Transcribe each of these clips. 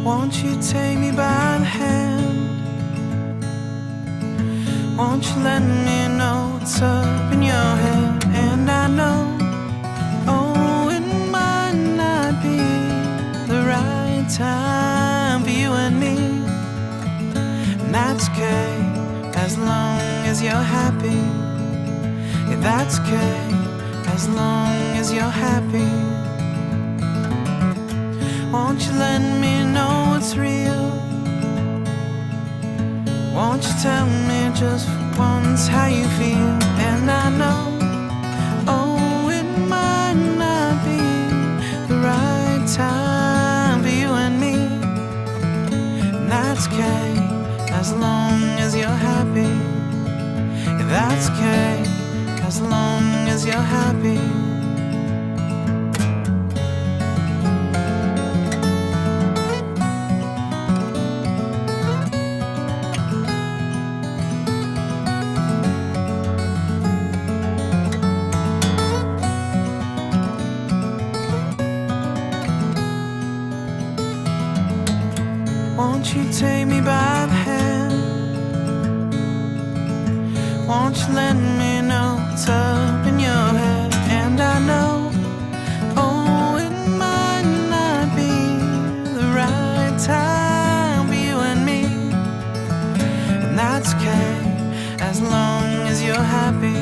Won't you take me by the hand? Won't you let me know what's up in your head? And I know, oh, it might not be the right time for you and me. And that's okay, as long as you're happy. Yeah, that's okay, as long as you're happy. Won't you let me know what's real? Won't you tell me just for once how you feel? And I know, oh, it might not be the right time for you and me. And that's okay, as long as you're happy. Yeah, that's okay, as long as you're happy. Won't you take me by the hand? Won't you let me know what's up in your head? And I know, oh, it might not be the right time for you and me. And that's okay, as long as you're happy.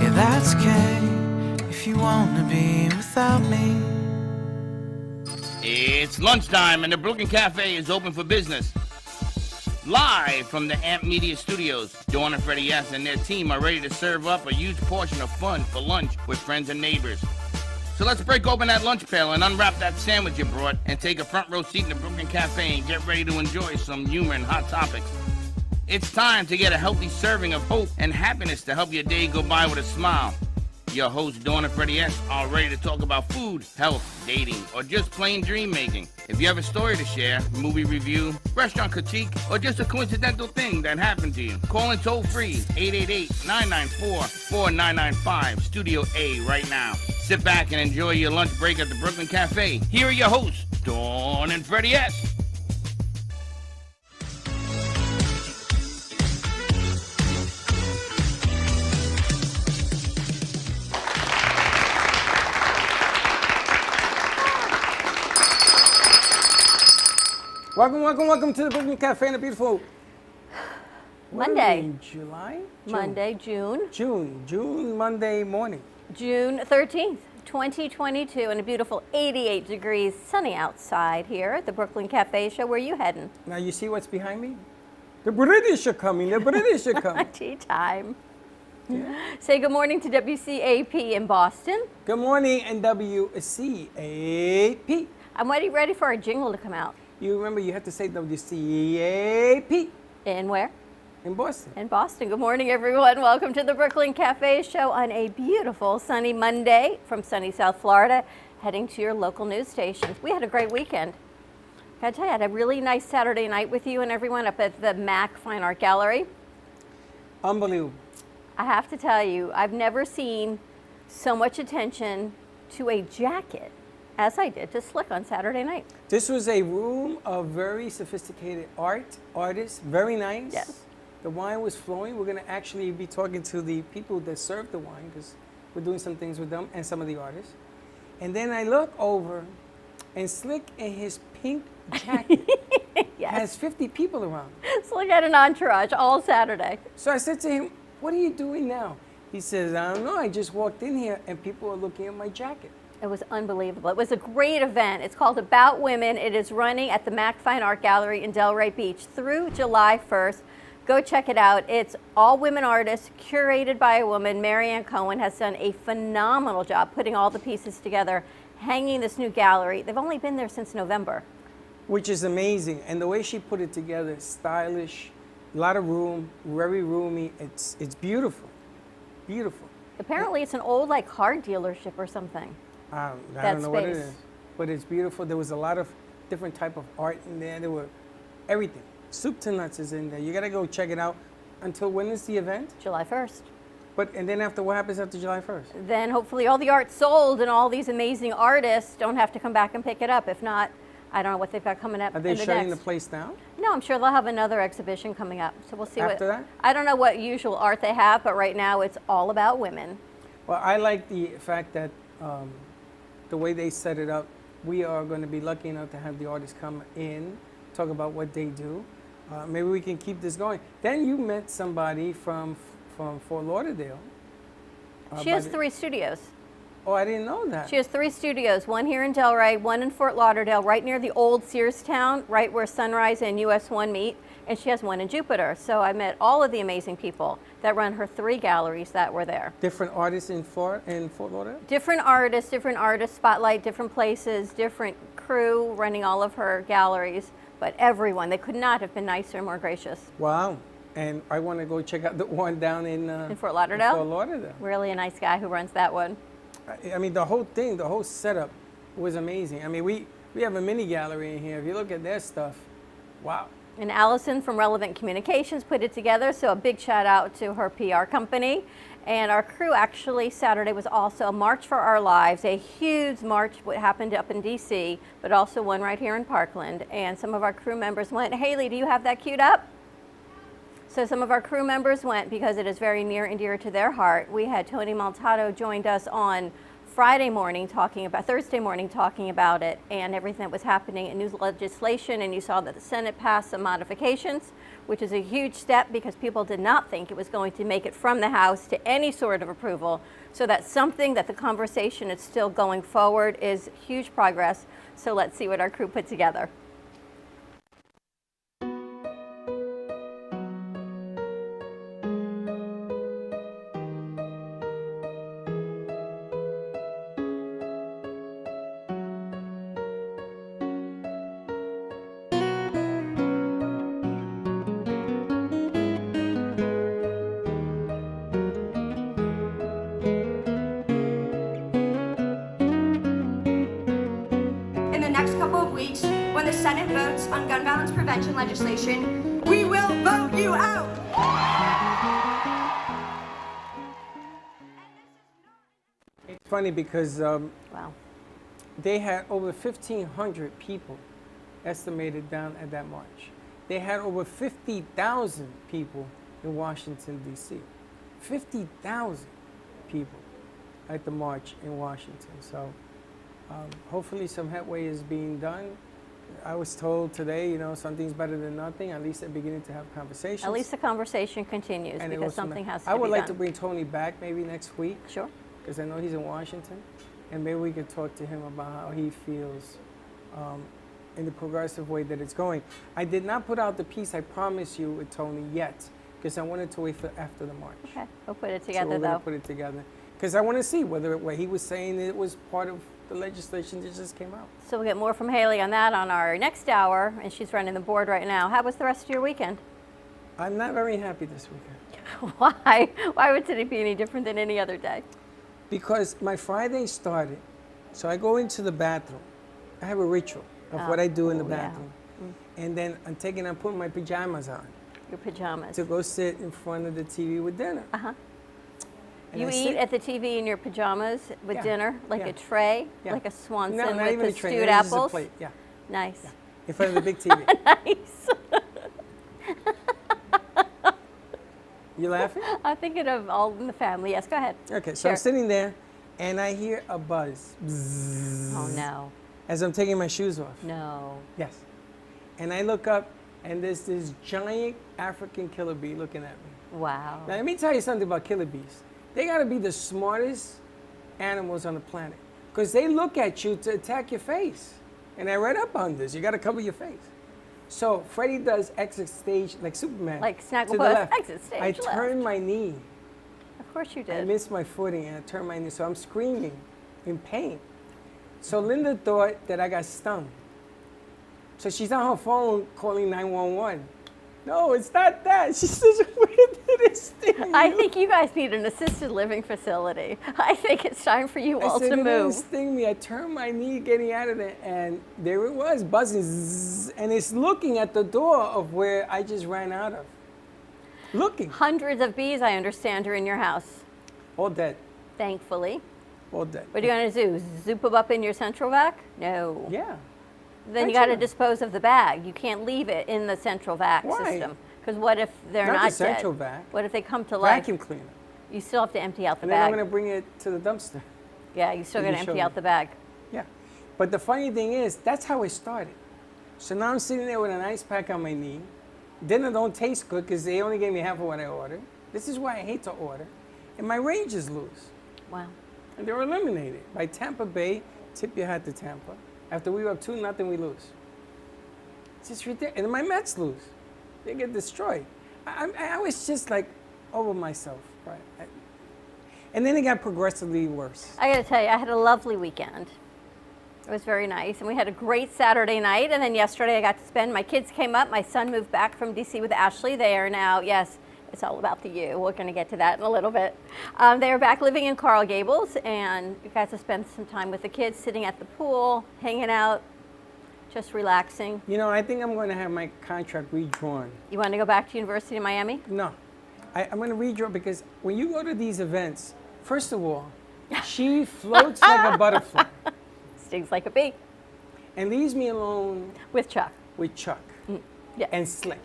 Yeah, that's okay, if you wanna be without me. It's lunchtime and the Brooklyn Cafe is open for business. Live from the Amp Media Studios, Dawn and Freddie S. and their team are ready to serve up a huge portion of fun for lunch with friends and neighbors. So let's break open that lunch pail and unwrap that sandwich you brought and take a front row seat in the Brooklyn Cafe and get ready to enjoy some humor and hot topics. It's time to get a healthy serving of hope and happiness to help your day go by with a smile. Your hosts, Dawn and Freddie S., are ready to talk about food, health, dating, or just plain dream making. If you have a story to share, movie review, restaurant critique, or just a coincidental thing that happened to you, call in toll free 888-994-4995, Studio A right now. Sit back and enjoy your lunch break at the Brooklyn Cafe. Here are your hosts, Dawn and Freddie S. Welcome to the Brooklyn Cafe and a beautiful Monday. July? Monday, June June, Monday morning. June 13th, 2022, and a beautiful 88 degrees sunny outside here at the Brooklyn Cafe Show. Where are you heading? Now you see what's behind me? The British are coming, Tea time. Yeah. Say good morning to WCAP in Boston. Good morning, WCAP. I'm ready for our jingle to come out. You remember you had to say WCAP. In where? In Boston. In Boston. Good morning, everyone. Welcome to the Brooklyn Cafe Show on a beautiful sunny Monday from sunny South Florida, heading to your local news stations. We had a great weekend. Gotta tell you, I had a really nice Saturday night with you and everyone up at the MAC Fine Art Gallery. Unbelievable. I have to tell you, I've never seen so much attention to a jacket as I did to Slick on Saturday night. This was a room of very sophisticated artists, very nice. Yes. The wine was flowing. We're going to actually be talking to the people that serve the wine because we're doing some things with them and some of the artists. And then I look over and Slick in his pink jacket Yes. has 50 people around. Slick had an entourage all Saturday. So I said to him, what are you doing now? He says, I don't know. I just walked in here and people are looking at my jacket. It was unbelievable. It was a great event. It's called About Women. It is running at the MAC Fine Art Gallery in Delray Beach through July 1st. Go check it out. It's all women artists, curated by a woman. Marianne Cohen has done a phenomenal job putting all the pieces together, hanging this new gallery. They've only been there since November. Which is amazing. And the way she put it together, stylish, a lot of room, very roomy. It's beautiful, beautiful. Apparently it's an old like car dealership or something. I That don't know what it space. is, but it's beautiful. There was a lot of different type of art in there. There were everything. Soup to nuts is in there. You gotta go check it out. Until when is the event? July 1st. And then after, what happens after July 1st? Then hopefully all the art's sold and all these amazing artists don't have to come back and pick it up. If not, I don't know what they've got coming up. Are they in the shutting next. the place down? No, I'm sure they'll have another exhibition coming up. So we'll see After what. that? I don't know what usual art they have, but right now it's all about women. Well, I like the fact that the way they set it up, we are going to be lucky enough to have the artists come in, talk about what they do. Maybe we can keep this going. Then you met somebody from Fort Lauderdale. She has 3 studios. Oh, I didn't know that. She has 3 studios, one here in Delray, one in Fort Lauderdale, right near the old Sears town, right where Sunrise and US 1 meet, and she has one in Jupiter. So I met all of the amazing people that run her 3 galleries that were there. Different artists in Fort Lauderdale? Different artists, spotlight, different places, different crew running all of her galleries, but everyone, they could not have been nicer and more gracious. Wow. And I want to go check out the one down in Fort Lauderdale? Fort Lauderdale. Really a nice guy who runs that one. I mean, the whole thing, the whole setup was amazing. I mean, we have a mini gallery in here. If you look at their stuff, wow. And Allison from Relevant Communications put it together, so a big shout out to her PR company. And our crew actually, Saturday was also a March for Our Lives, a huge march, what happened up in DC, but also one right here in Parkland. And some of our crew members went. Haley, do you have that queued up? So some of our crew members went because it is very near and dear to their heart. We had Tony Maltato joined us on Thursday morning talking about it and everything that was happening in new legislation. And you saw that the Senate passed some modifications, which is a huge step because people did not think it was going to make it from the House to any sort of approval. So that's something that the conversation is still going forward is huge progress. So let's see what our crew put together. In the next couple of weeks, when the Senate votes on gun violence prevention legislation, we will vote you out! It's funny because Wow. they had over 1,500 people estimated down at that march. They had over 50,000 people in Washington, D.C. 50,000 people at the march in Washington. So hopefully some headway is being done. I was told today, something's better than nothing. At least they're beginning to have conversations. At least the conversation continues And it because was something has to I be would done. like to bring Tony back maybe next week, Sure. because I know he's in Washington, and maybe we could talk to him about how he feels in the progressive way that it's going. I did not put out the piece I promised you with Tony yet, because I wanted to wait for after the march. Okay, we'll put it So together we're going though. to put it together, because I want to see whether what he was saying it was part of the legislation that just came out. So we'll get more from Haley on that on our next hour, and she's running the board right now. How was the rest of your weekend? I'm not very happy this weekend. Why? Why would today be any different than any other day? Because my Friday started, so I go into the bathroom. I have a ritual of what I do in the oh, yeah. bathroom. And then I'm putting my pajamas on Your pajamas. to go sit in front of the TV with dinner. Uh-huh. And You I eat sit- at the TV in your pajamas with Yeah, dinner, like yeah, a tray, yeah. like a Swanson No, not with even the a tray, stewed just a apples? plate. Yeah, Nice. in front of the big TV. Nice. You laughing? I'm thinking of All in the Family. Yes, go ahead. Okay, so I'm Sure. sitting there, and I hear a buzz. Bzzz, Oh, no. As I'm taking my shoes off. No. Yes. And I look up, and there's this giant African killer bee looking at me. Wow. Now, let me tell you something about killer bees. They got to be the smartest animals on the planet, because they look at you to attack your face. And I read up on this. You got to cover your face. So Freddy does exit stage like Superman. Like Snaggle to the Puss, left. exit stage I left. turn my knee. Of course you I did. missed my footing and I turned my knee. So I'm screaming in pain. So Linda thought that I got stung. So she's on her phone calling 911. No, it's not that. She says, where did it sting I you?" think you guys need an assisted living facility. I think it's time for you all I said, to "It didn't move. sting me." I turned my knee getting out of there, and there it was, buzzing, zzz, and it's looking at the door of where I just ran out of. Looking. Hundreds of bees, I understand, are in your house, All dead. thankfully. All dead. What are you going to do? Zoop them up in your central vac? No. Yeah. Then you got to dispose of the bag. You can't leave it in the central vac Why? system. Because what if they're Not not, the central dead? vac. What if they come to life? Vacuum cleaner. You still have to empty out the And then I'm bag. going to bring it to the dumpster. Yeah, you still You got to showed empty me. out the bag. Yeah. But the funny thing is, that's how it started. So now I'm sitting there with an ice pack on my knee. Dinner don't taste good because they only gave me half of what I ordered. This is why I hate to order. And my Rangers lose. Wow. And they were eliminated by Tampa Bay. Tip your hat to Tampa. After we were up 2-0, we lose. It's just ridiculous. And then my Mets lose. They get destroyed. I was just like over myself. Right? And then it got progressively worse. I got to tell you, I had a lovely weekend. It was very nice. And we had a great Saturday night. And then yesterday I got to spend, my kids came up. My son moved back from D.C. with Ashley. They are now, yes, it's all about the you. We're going to get to that in a little bit. They are back living in Coral Gables. And we got to spend some time with the kids, sitting at the pool, hanging out, just relaxing. You know, I think I'm going to have my contract redrawn. You want to go back to University of Miami? No. I'm going to redraw because when you go to these events, first of all, she floats like a butterfly Stings like a bee and leaves me alone with Chuck. with Chuck Yes. and Slick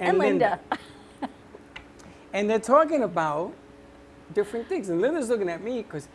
And Linda. And they're talking about different things. And Linda's looking at me because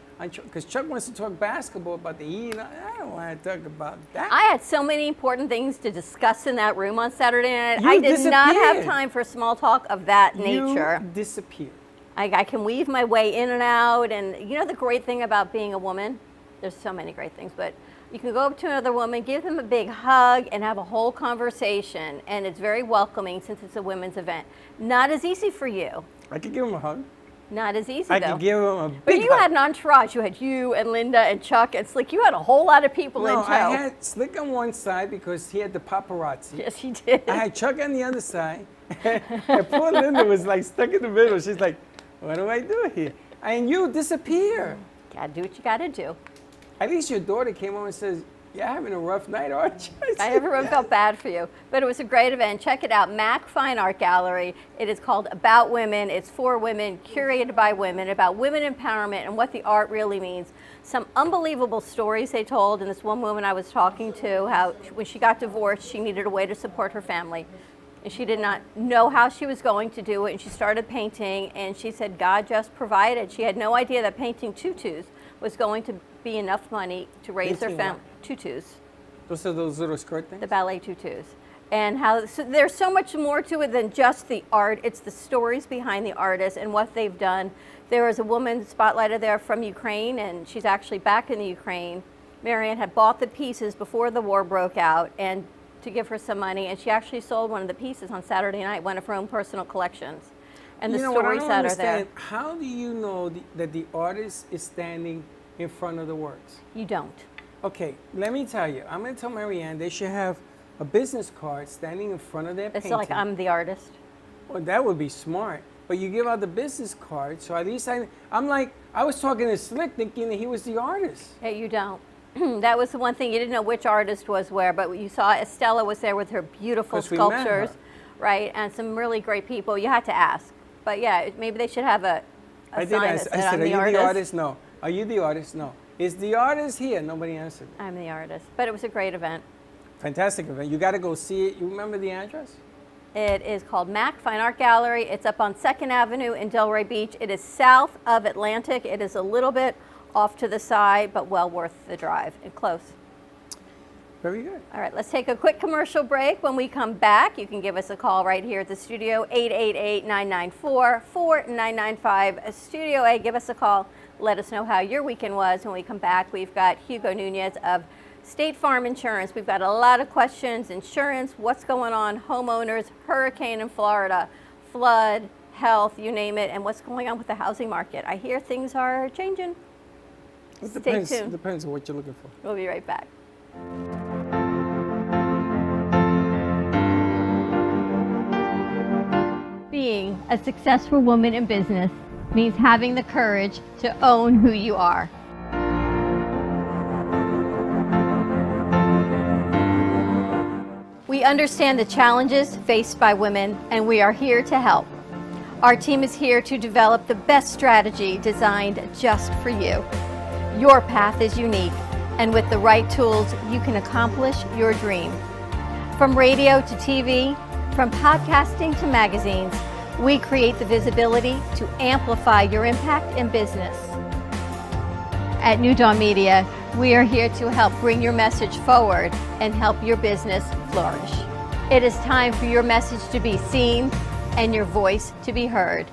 Chuck wants to talk basketball about the Heat. I don't want to talk about that. I had so many important things to discuss in that room on Saturday night. You I did not have disappeared. time for small talk of that nature. You disappeared. I can weave my way in and out. And you know the great thing about being a woman? There's so many great things, but you can go up to another woman, give them a big hug, and have a whole conversation. And it's very welcoming since it's a women's event. Not as easy for you. I could give him a hug. Not as easy, I though. could give him a big But you hug. had an entourage. You had you and Linda and Chuck and Slick. You had a whole lot of people in No, tow. I had Slick on one side because he had the paparazzi. Yes, you did. I had Chuck on the other side. And poor Linda was like stuck in the middle. She's like, what do I do here? And you disappear. Gotta do what you gotta do. At least your daughter came home and says, you're having a rough night, aren't you? I said, everyone felt bad for you. But it was a great event. Check it out, Mac Fine Art Gallery. It is called About Women. It's for women, curated by women, about women empowerment and what the art really means. Some unbelievable stories they told, and this one woman I was talking to, how when she got divorced, she needed a way to support her family. And she did not know how she was going to do it, and she started painting, and she said God just provided. She had no idea that painting tutus was going to be enough money to raise their Painting family. what? Tutus. Those are those little skirt things? The ballet tutus. And how so there's so much more to it than just the art. It's the stories behind the artists and what they've done. There was a woman spotlighted there from Ukraine, and she's actually back in the Ukraine. Marianne had bought the pieces before the war broke out and to give her some money, and she actually sold one of the pieces on Saturday night, one of her own personal collections. And the You know what I stories don't that are there. understand, how do you know that the artist is standing in front of the works? You don't. Okay, let me tell you. I'm going to tell Marianne they should have a business card standing in front of their It's painting. like I'm the artist. Well, that would be smart. But you give out the business card, so at least I'm like, I was talking to Slick thinking that he was the artist. Yeah, you don't. That was the one thing, you didn't know which artist was where, but you saw Estella was there with her beautiful 'Cause we met sculptures, her. right, and some really great people. You had to ask. But yeah, maybe they should have a I did sign ask. that I said, said, I'm are the you artist. the artist? No. Are you the artist? No. Is the artist here? Nobody answered. I'm the artist. But it was a great event. Fantastic event. You got to go see it. You remember the address? It is called Mac Fine Art Gallery. It's up on 2nd Avenue in Delray Beach. It is south of Atlantic. It is a little bit off to the side, but well worth the drive and close. Very good. All right, let's take a quick commercial break. When we come back, you can give us a call right here at the studio, 888-994-4995. Studio A, give us a call. Let us know how your weekend was. When we come back, we've got Hugo Nunez of State Farm Insurance. We've got a lot of questions, insurance, what's going on, homeowners, hurricane in Florida, flood, health, you name it, and what's going on with the housing market. I hear things are changing. It Stay tuned. depends on what you're looking for. We'll be right back. Being a successful woman in business means having the courage to own who you are. We understand the challenges faced by women, and we are here to help. Our team is here to develop the best strategy designed just for you. Your path is unique, And with the right tools, you can accomplish your dream. From radio to TV, from podcasting to magazines, we create the visibility to amplify your impact in business. At New Dawn Media, we are here to help bring your message forward and help your business flourish. It is time for your message to be seen and your voice to be heard.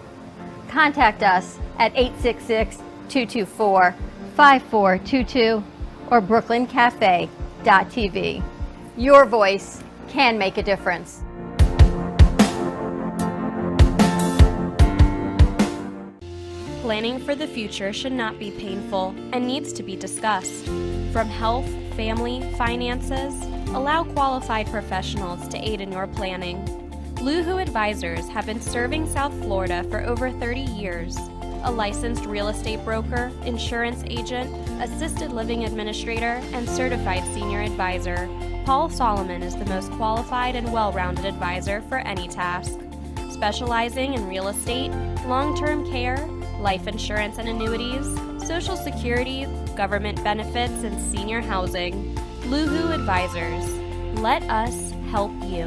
Contact us at 866-224-5422 or brooklyncafe.tv. Your voice can make a difference. Planning for the future should not be painful and needs to be discussed. From health, family, finances, allow qualified professionals to aid in your planning. Luhu Advisors have been serving South Florida for over 30 years. A licensed real estate broker, insurance agent, assisted living administrator, and certified senior advisor, Paul Solomon is the most qualified and well-rounded advisor for any task. Specializing in real estate, long-term care, life insurance and annuities, Social Security, government benefits, and senior housing. Luhu Advisors. Let us help you.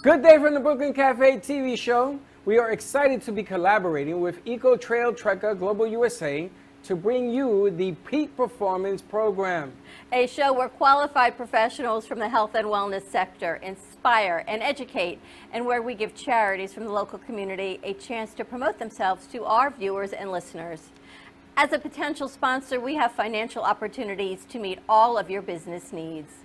Good day from the Brooklyn Cafe TV show. We are excited to be collaborating with Eco Trail Trekker Global USA to bring you the Peak Performance Program. A show where qualified professionals from the health and wellness sector inspire and educate, and where we give charities from the local community a chance to promote themselves to our viewers and listeners. As a potential sponsor, we have financial opportunities to meet all of your business needs.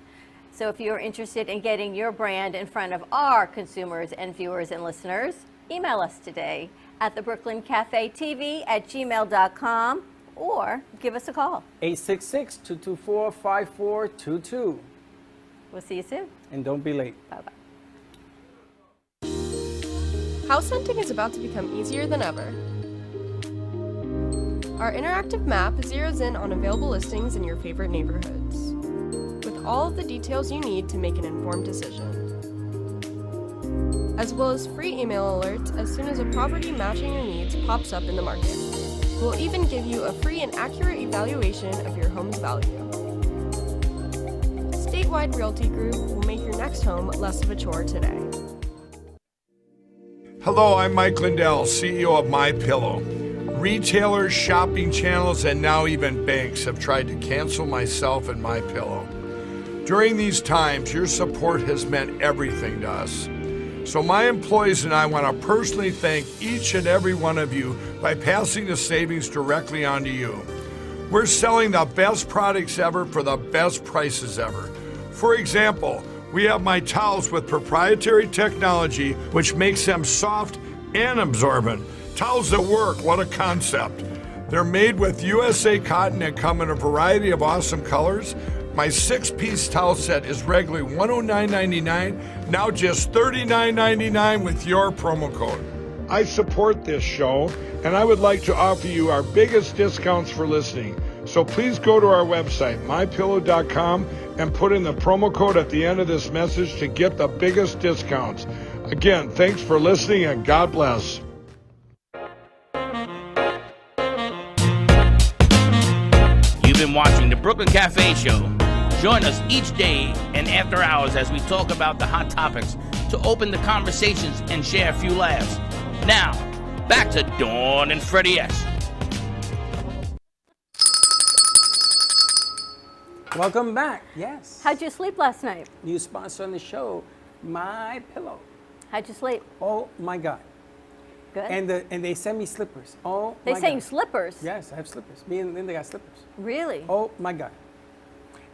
So if you're interested in getting your brand in front of our consumers and viewers and listeners, email us today at thebrooklynCafeTV@gmail.com or give us a call. 866-224-5422. We'll see you soon. And don't be late. Bye-bye. House hunting is about to become easier than ever. Our interactive map zeroes in on available listings in your favorite neighborhoods, with all of the details you need to make an informed decision, as well as free email alerts as soon as a property matching your needs pops up in the market. We'll even give you a free and accurate evaluation of your home's value. Statewide Realty Group will make your next home less of a chore today. Hello, I'm Mike Lindell, CEO of MyPillow. Retailers, shopping channels, and now even banks have tried to cancel myself and MyPillow. During these times, your support has meant everything to us. So my employees and I want to personally thank each and every one of you by passing the savings directly on to you. We're selling the best products ever for the best prices ever. For example, we have my towels with proprietary technology which makes them soft and absorbent. Towels that work, what a concept. They're made with USA cotton and come in a variety of awesome colors. My 6-piece towel set is regularly $109.99, now just $39.99 with your promo code. I support this show, and I would like to offer you our biggest discounts for listening. So please go to our website, mypillow.com, and put in the promo code at the end of this message to get the biggest discounts. Again, thanks for listening, and God bless. You've been watching the Brooklyn Cafe Show. Join us each day and after hours as we talk about the hot topics to open the conversations and share a few laughs. Now, back to Dawn and Freddie S. Welcome back. Yes. How'd you sleep last night? New sponsor on the show, MyPillow. How'd you sleep? Oh my God. Good. And they send me slippers. Oh They my send you God. slippers? Yes, I have slippers. Me and Linda got slippers. Really? Oh my God.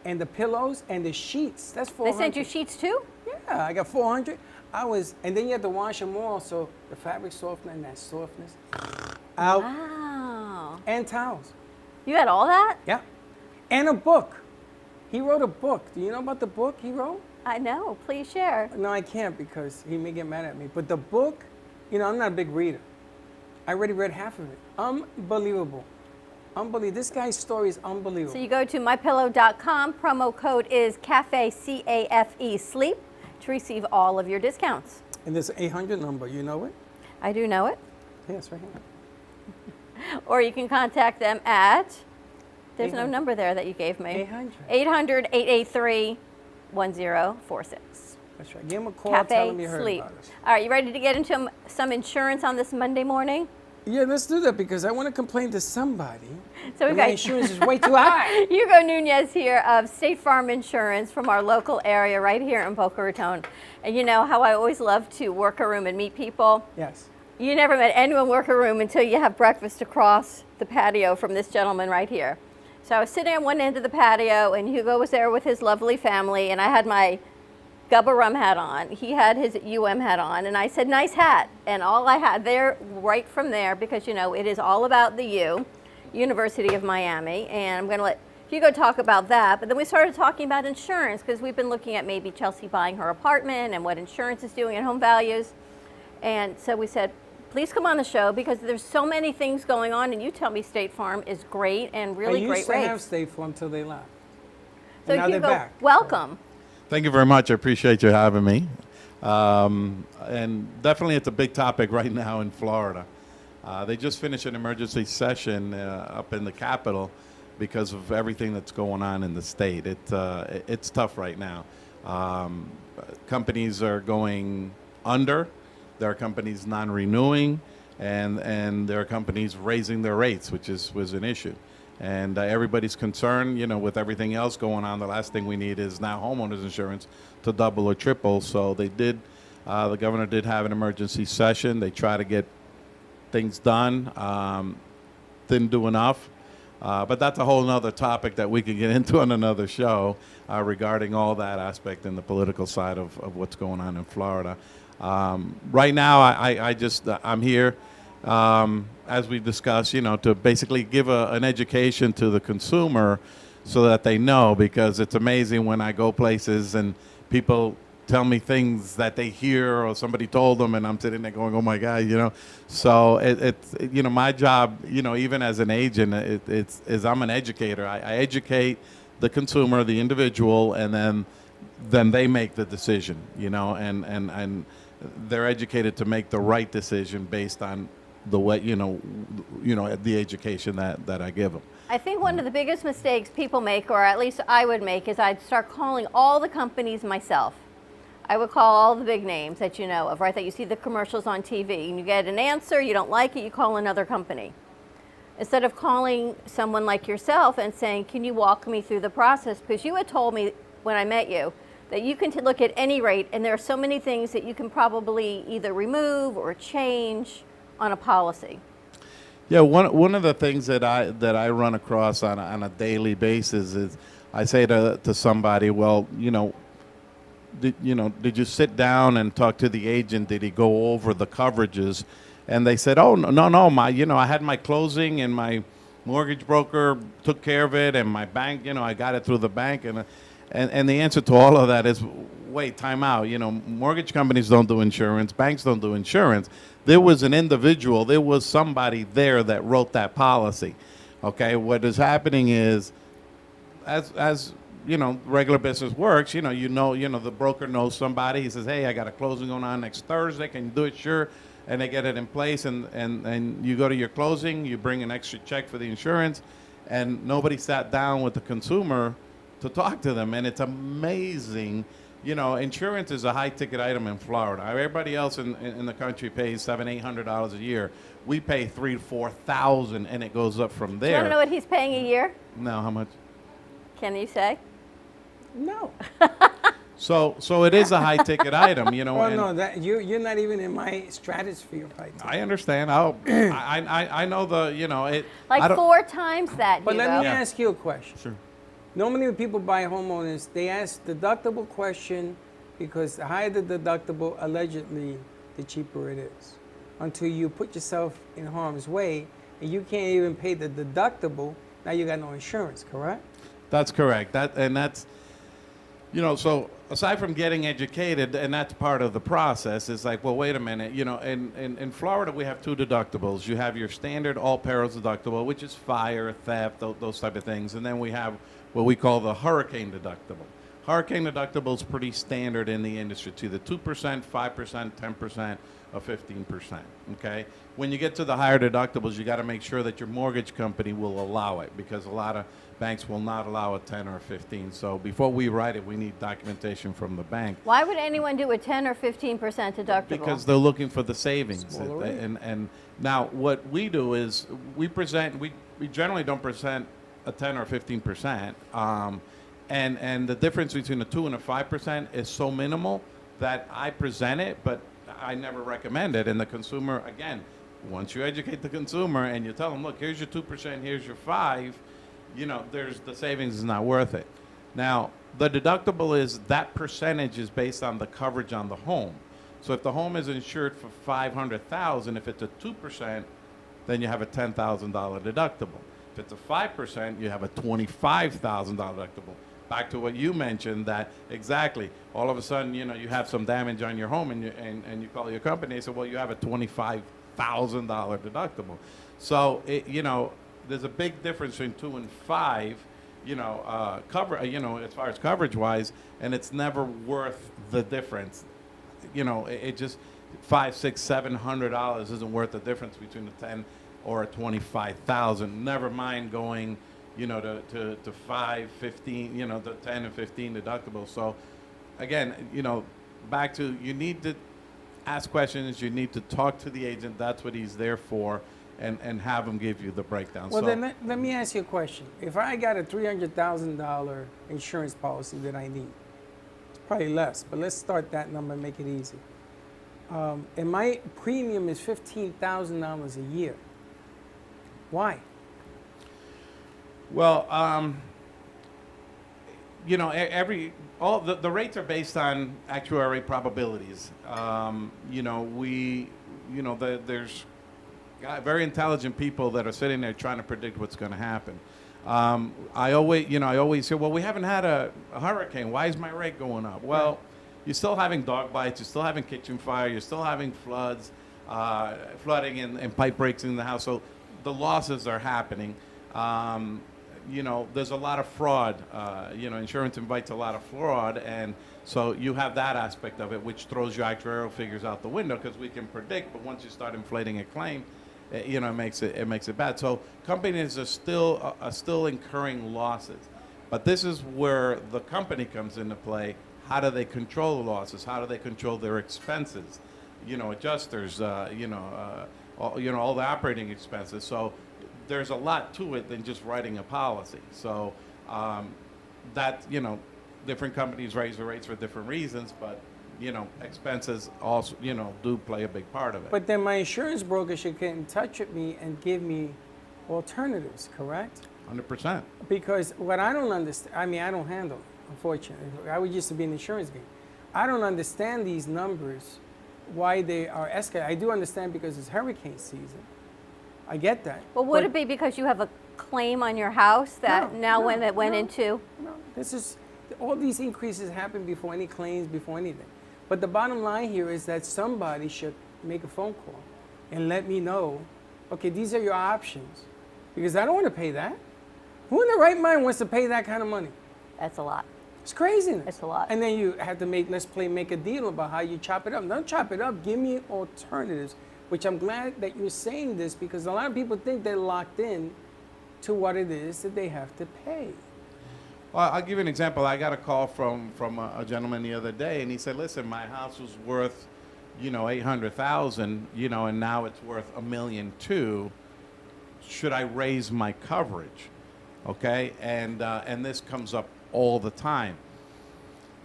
And the pillows and the sheets. That's $400. They sent you sheets too? Yeah, I got $400. And then you have to wash them all, so the fabric softener and that softness out. Wow. And towels. You had all that? Yeah. And a book. He wrote a book. Do you know about the book he wrote? I know. Please share. No, I can't because he may get mad at me. But the book, you know, I'm not a big reader. I already read half of it. Unbelievable. Unbelievable. This guy's story is unbelievable. So you go to mypillow.com. Promo code is CAFE, C-A-F-E, sleep, to receive all of your discounts. And there's an 800 number. You know it? I do know it. Yes, right here. Or you can contact them at There's no 800. number there that you gave me. 800. 800-883-1046. That's right. Give him a call. Tell Cafe him you heard Sleep. about us. All right, you ready to get into some insurance on this Monday morning? Yeah, let's do that because I want to complain to somebody. So we've that my got insurance is way too high. Hugo Nunez here of State Farm Insurance from our local area right here in Boca Raton. And you know how I always love to work a room and meet people? Yes. You never met anyone work a room until you have breakfast across the patio from this gentleman right here. So I was sitting on one end of the patio and Hugo was there with his lovely family and I had my Gubba rum hat on. He had his UM hat on and I said, nice hat. And all I had there, right from there, because you know, it is all about the University of Miami. And I'm gonna let Hugo talk about that. But then we started talking about insurance because we've been looking at maybe Chelsea buying her apartment and what insurance is doing at Home Values. And so we said, please come on the show because there's so many things going on and you tell me State Farm is great and really I great used to have rates. State Farm until they left. So And now they're Hugo, back. welcome. Thank you very much. I appreciate you having me. And definitely it's a big topic right now in Florida. They just finished an emergency session up in the Capitol because of everything that's going on in the state. It's tough right now. Companies are going under. There are companies non-renewing, and there are companies raising their rates, which was an issue. And everybody's concerned, you know, with everything else going on. The last thing we need is now homeowners insurance to double or triple. So they did, the governor did have an emergency session. They tried to get things done. Didn't do enough. But that's a whole nother topic that we could get into on another show regarding all that aspect and the political side of what's going on in Florida. Right now, I'm here. As we discussed, you know, to basically give an education to the consumer so that they know, because it's amazing when I go places and people tell me things that they hear or somebody told them and I'm sitting there going, oh my God, you know. So it's you know, my job, you know, even as an agent, is I'm an educator. I educate the consumer, the individual, and then they make the decision, you know, and they're educated to make the right decision based on the way, you know, the education that I give them. I think one of the biggest mistakes people make, or at least I would make, is I'd start calling all the companies myself. I would call all the big names that you know of, right? That you see the commercials on TV, and you get an answer, you don't like it, you call another company. Instead of calling someone like yourself and saying, can you walk me through the process? Because you had told me when I met you that you can look at any rate, and there are so many things that you can probably either remove or change on a policy. Yeah, one of the things that I run across on a daily basis is I say to somebody, well, did you sit down and talk to the agent? Did he go over the coverages? And they said, oh no, I had my closing and my mortgage broker took care of it, and my bank, I got it through the bank, and the answer to all of that is, wait, time out. Mortgage companies don't do insurance, banks don't do insurance. There was an individual, there was somebody there that wrote that policy. Okay, what is happening is, as regular business works, the broker knows somebody. He says, hey, I got a closing going on next Thursday. Can you do it? Sure. And they get it in place, and you go to your closing, you bring an extra check for the insurance, and nobody sat down with the consumer to talk to them. And it's amazing. Insurance is a high-ticket item in Florida. Everybody else in the country pays $700-800 a year. We pay $3,000 to $4,000, and it goes up from there. Do you want to know what he's paying a year? No, how much? Can you say? No. So it is a high-ticket item, Well, and no, that you're not even in my stratosphere right now. I understand. I know it. I Like don't- 4 times that, But let Hugo. me ask you a question. Sure. Normally when people buy homeowners, they ask deductible question because the higher the deductible, allegedly, the cheaper it is. Until you put yourself in harm's way and you can't even pay the deductible, now you got no insurance, correct? That's correct. That's so aside from getting educated, and that's part of the process, it's like, well, wait a minute, in Florida we have 2 deductibles. You have your standard all perils deductible, which is fire, theft, those type of things, and then we have what we call the hurricane deductible. Hurricane deductible is pretty standard in the industry. It's either 2%, 5%, 10%, or 15%. Okay. When you get to the higher deductibles, you got to make sure that your mortgage company will allow it, because a lot of banks will not allow a 10 or 15. So before we write it, we need documentation from the bank. Why would anyone do a 10 or 15% deductible? Because they're looking for the savings. Smaller rate. And now what we do is we generally don't present a 10 or 15%. And the difference between a 2 and a 5% is so minimal that I present it, but I never recommend it. And the consumer, again, once you educate the consumer and you tell them, look, here's your 2%, here's your 5%, there's the savings is not worth it. Now, the deductible is that percentage is based on the coverage on the home. So if the home is insured for $500,000, if it's a 2%, then you have a $10,000 deductible. If it's a 5%, you have a $25,000 deductible. Back to what you mentioned, that exactly, all of a sudden, you have some damage on your home and you call your company and say, well, you have a $25,000 deductible. So, there's a big difference between 2 and 5, as far as coverage-wise, and it's never worth the difference. It just $500, $600, $700 isn't worth the difference between a 10 or a 25,000. Never mind going, to 5, 15, the 10 and 15 deductible. So, again, back to you need to ask questions. You need to talk to the agent. That's what he's there for. And have them give you the breakdown. Well, then let me ask you a question. If I got a $300,000 insurance policy that I need, it's probably less, but let's start that number and make it easy. And my premium is $15,000 a year. Why? Well, the rates are based on actuary probabilities. There's very intelligent people that are sitting there trying to predict what's going to happen. I always say, well, we haven't had a hurricane. Why is my rate going up? Well, you're still having dog bites. You're still having kitchen fire. You're still having floods, flooding and pipe breaks in the house. So the losses are happening. There's a lot of fraud. Insurance invites a lot of fraud, and so you have that aspect of it, which throws your actuarial figures out the window because we can predict. But once you start inflating a claim, it makes it bad. So companies are still incurring losses, but this is where the company comes into play. How do they control the losses? How do they control their expenses? Adjusters. All the operating expenses. So there's a lot to it than just writing a policy. So different companies raise the rates for different reasons, but expenses also do play a big part of it. But then my insurance broker should get in touch with me and give me alternatives, correct? 100%. Because what I don't understand, I don't handle it, unfortunately. I used to be in the insurance game. I don't understand these numbers, why they are escalating. I do understand because it's hurricane season. I get that. Well, would it be because you have a claim on your house that went into? No, this is, all these increases happen before any claims, before anything. But the bottom line here is that somebody should make a phone call and let me know, okay, these are your options. Because I don't want to pay that. Who in their right mind wants to pay that kind of money? That's a lot. It's craziness. It's a lot. And then you have to make a deal about how you chop it up. Don't chop it up. Give me alternatives, which I'm glad that you're saying this because a lot of people think they're locked in to what it is that they have to pay. Well, I'll give you an example. I got a call from a gentleman the other day, and he said, listen, my house was worth, $800,000, and now it's worth $1.2 million. Should I raise my coverage? Okay, and this comes up all the time.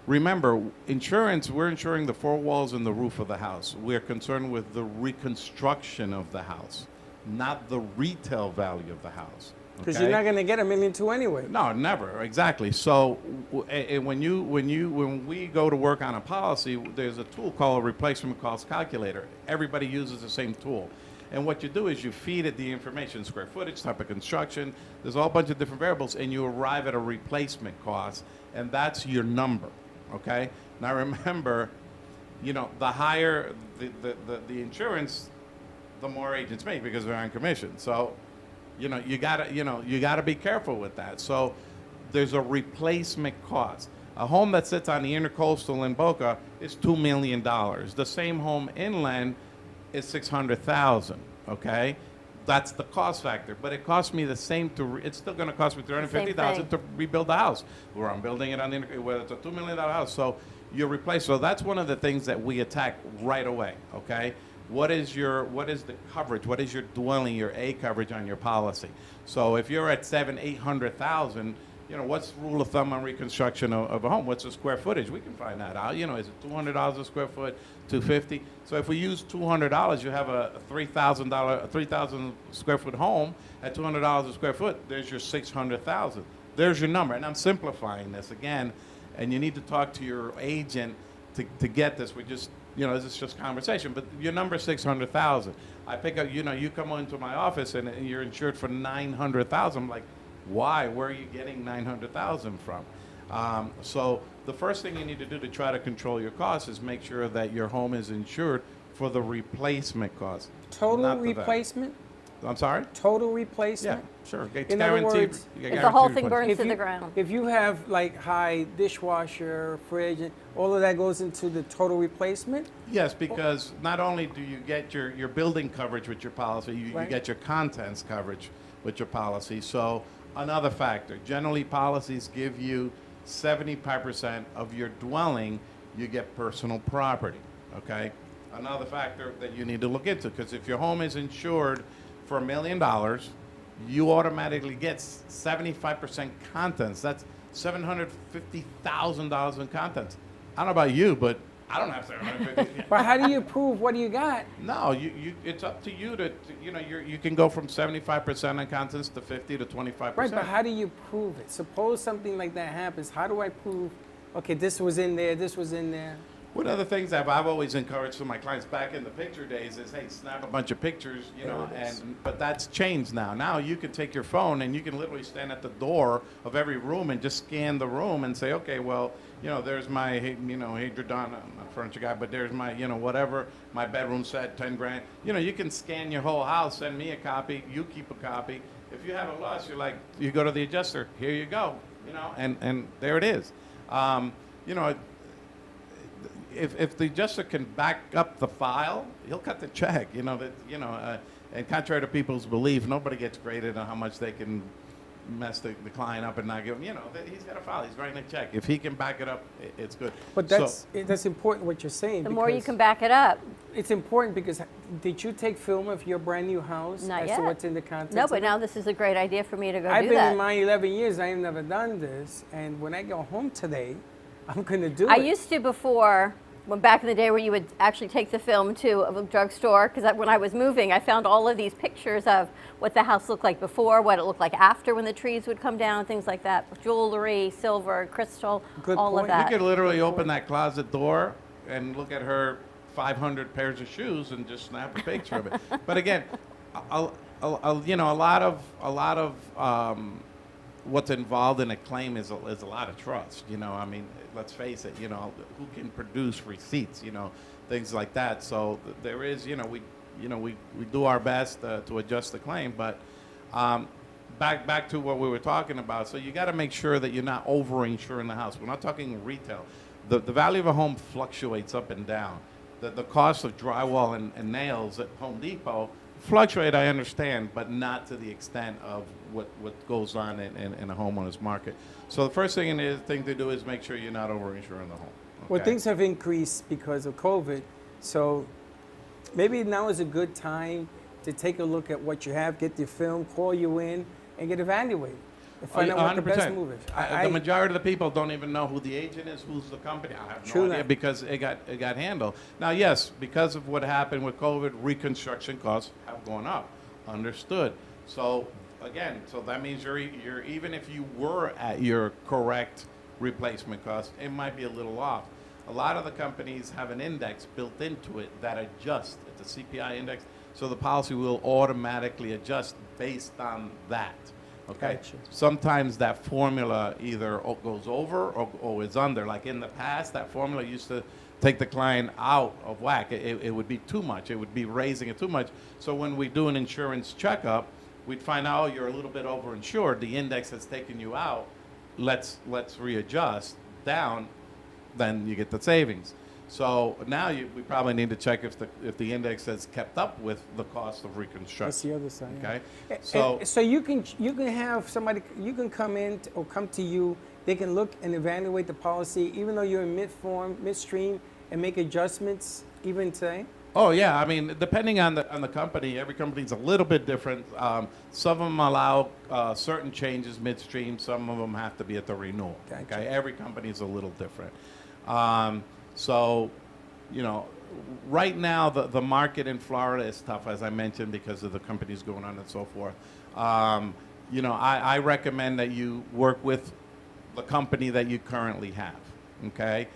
Remember, insurance, we're insuring the four walls and the roof of the house. We're concerned with the reconstruction of the house, not the retail value of the house. Because you're not going to get $1.2 million anyway. No, never. Exactly. So when we go to work on a policy, there's a tool called a replacement cost calculator. Everybody uses the same tool. And what you do is you feed it the information, square footage, type of construction. There's a whole bunch of different variables, and you arrive at a replacement cost, and that's your number. Okay. Now remember, the higher the insurance, the more agents make because they're on commission. So, you gotta be careful with that. So, there's a replacement cost. A home that sits on the Intercoastal in Boca is $2 million. The same home inland is $600,000. Okay, that's the cost factor. But it costs me the same it's still going to cost me $350,000 to rebuild the house, where I'm building it on the, whether it's a $2 million house. So you replace. So that's one of the things that we attack right away. Okay. What is the coverage? What is your dwelling, your A coverage on your policy? So if you're at 800,000, you know, what's the rule of thumb on reconstruction of a home? What's the square footage? We can find that out. You know, is it $200 a square foot, $250? So if we use $200, you have a $3,000 square foot home at $200 a square foot. There's your 600,000. There's your number, and I'm simplifying this again. And you need to talk to your agent to get this. We just, you know, this is just conversation. But your number is 600,000. I pick up, you know, you come into my office and you're insured for 900,000. I'm like, why? Where are you getting 900,000 from? So the first thing you need to do to try to control your costs is make sure that your home is insured for the replacement cost. Total not the value. replacement? I'm sorry? Total Yeah, replacement? sure. It's In other guaranteed. words, you get If the whole guaranteed thing replacement. burns to the ground. If you have like high dishwasher, fridge, and all of that goes into the total replacement? Yes, because not only do you get your building coverage with your policy, you Right. get your contents coverage with your policy. So another factor, generally policies give you 75% of your dwelling, you get personal property, okay? Another factor that you need to look into, because if your home is insured for $1 million, you automatically get 75% contents. That's $750,000 in contents. I don't know about you, but I don't have 750. But how do you prove what do you got? No, it's up to you to you know, you can go from 75% on contents to 50 to 25%. Right, but how do you prove it? Suppose something like that happens. How do I prove, okay, this was in there, this was in there? One of the things that I've always encouraged for my clients back in the picture days is, hey, snap a bunch of pictures, you know, but that's changed now. Now you can take your phone and you can literally stand at the door of every room and just scan the room and say, okay, well, you know, there's my, you know, Hadrodon, I'm not a furniture guy, but there's my, you know, whatever, my bedroom set, 10 grand. You know, you can scan your whole house, send me a copy, you keep a copy. If you have a loss, you're like, you go to the adjuster, here you go, you know, and there it is. You know, if the adjuster can back up the file, he'll cut the check. You know that. You know, and contrary to people's belief, nobody gets graded on how much they can mess the client up and not give him. You know, he's got a file. He's writing a check. If he can back it up, it's good. But So- that's important what you're saying. The more you because can back it up. It's important because did you take film of your brand new house Not as yet. to what's in the contents? No, of but it? now this is a great idea for me to go I've do been that. in my 11 years. I have never done this, and when I go home today, I'm going to do I it. used to before, when back in the day where you would actually take the film to a drugstore, because when I was moving, I found all of these pictures of what the house looked like before, what it looked like after when the trees would come down, things like that. Jewelry, silver, crystal, Good all point. of You that. You could literally open that closet door and look at her 500 pairs of shoes and just snap a picture of it. But again, you know, a lot of what's involved in a claim is a lot of trust. You know, I mean, let's face it. You know, who can produce receipts? You know, things like that. So there is, you know, we do our best to adjust the claim, but. Back to what we were talking about. So you got to make sure that you're not over-insuring the house. We're not talking retail. The value of a home fluctuates up and down. The cost of drywall and nails at Home Depot fluctuate, I understand, but not to the extent of what goes on in a homeowner's market. So the first thing to do is make sure you're not over-insuring the home. Well, okay? things have increased because of COVID, so maybe now is a good time to take a look at what you have, get the film, call you in, and get evaluated. And find out what the best 100%. move is. The majority of the people don't even know who the agent is, who's the company. I have True no idea that. because it got handled. Now, yes, because of what happened with COVID, reconstruction costs have gone up. Understood. So again, so that means you're even if you were at your correct replacement cost, it might be a little off. A lot of the companies have an index built into it that adjusts. It's a CPI index, so the policy will automatically adjust based on that. Okay. Gotcha. Sometimes that formula either goes over or is under. Like in the past, that formula used to take the client out of whack. It would be too much. It would be raising it too much. So when we do an insurance checkup, we'd find out, oh, you're a little bit overinsured. The index has taken you out. Let's readjust down. Then you get the savings. So now we probably need to check if the index has kept up with the cost of reconstruction. That's the other side. Yeah. Okay. So So you can have somebody, you can come in or come to you. They can look and evaluate the policy, even though you're in midstream, and make adjustments even today. oh yeah, I mean, depending on the company, every company's a little bit different. Some of them allow certain changes midstream. Some of them have to be at the renewal. Gotcha. Okay, every company is a little different. So, you know, right now the market in Florida is tough, as I mentioned, because of the companies going on and so forth. You know, I recommend that you work with the company that you currently have. Okay.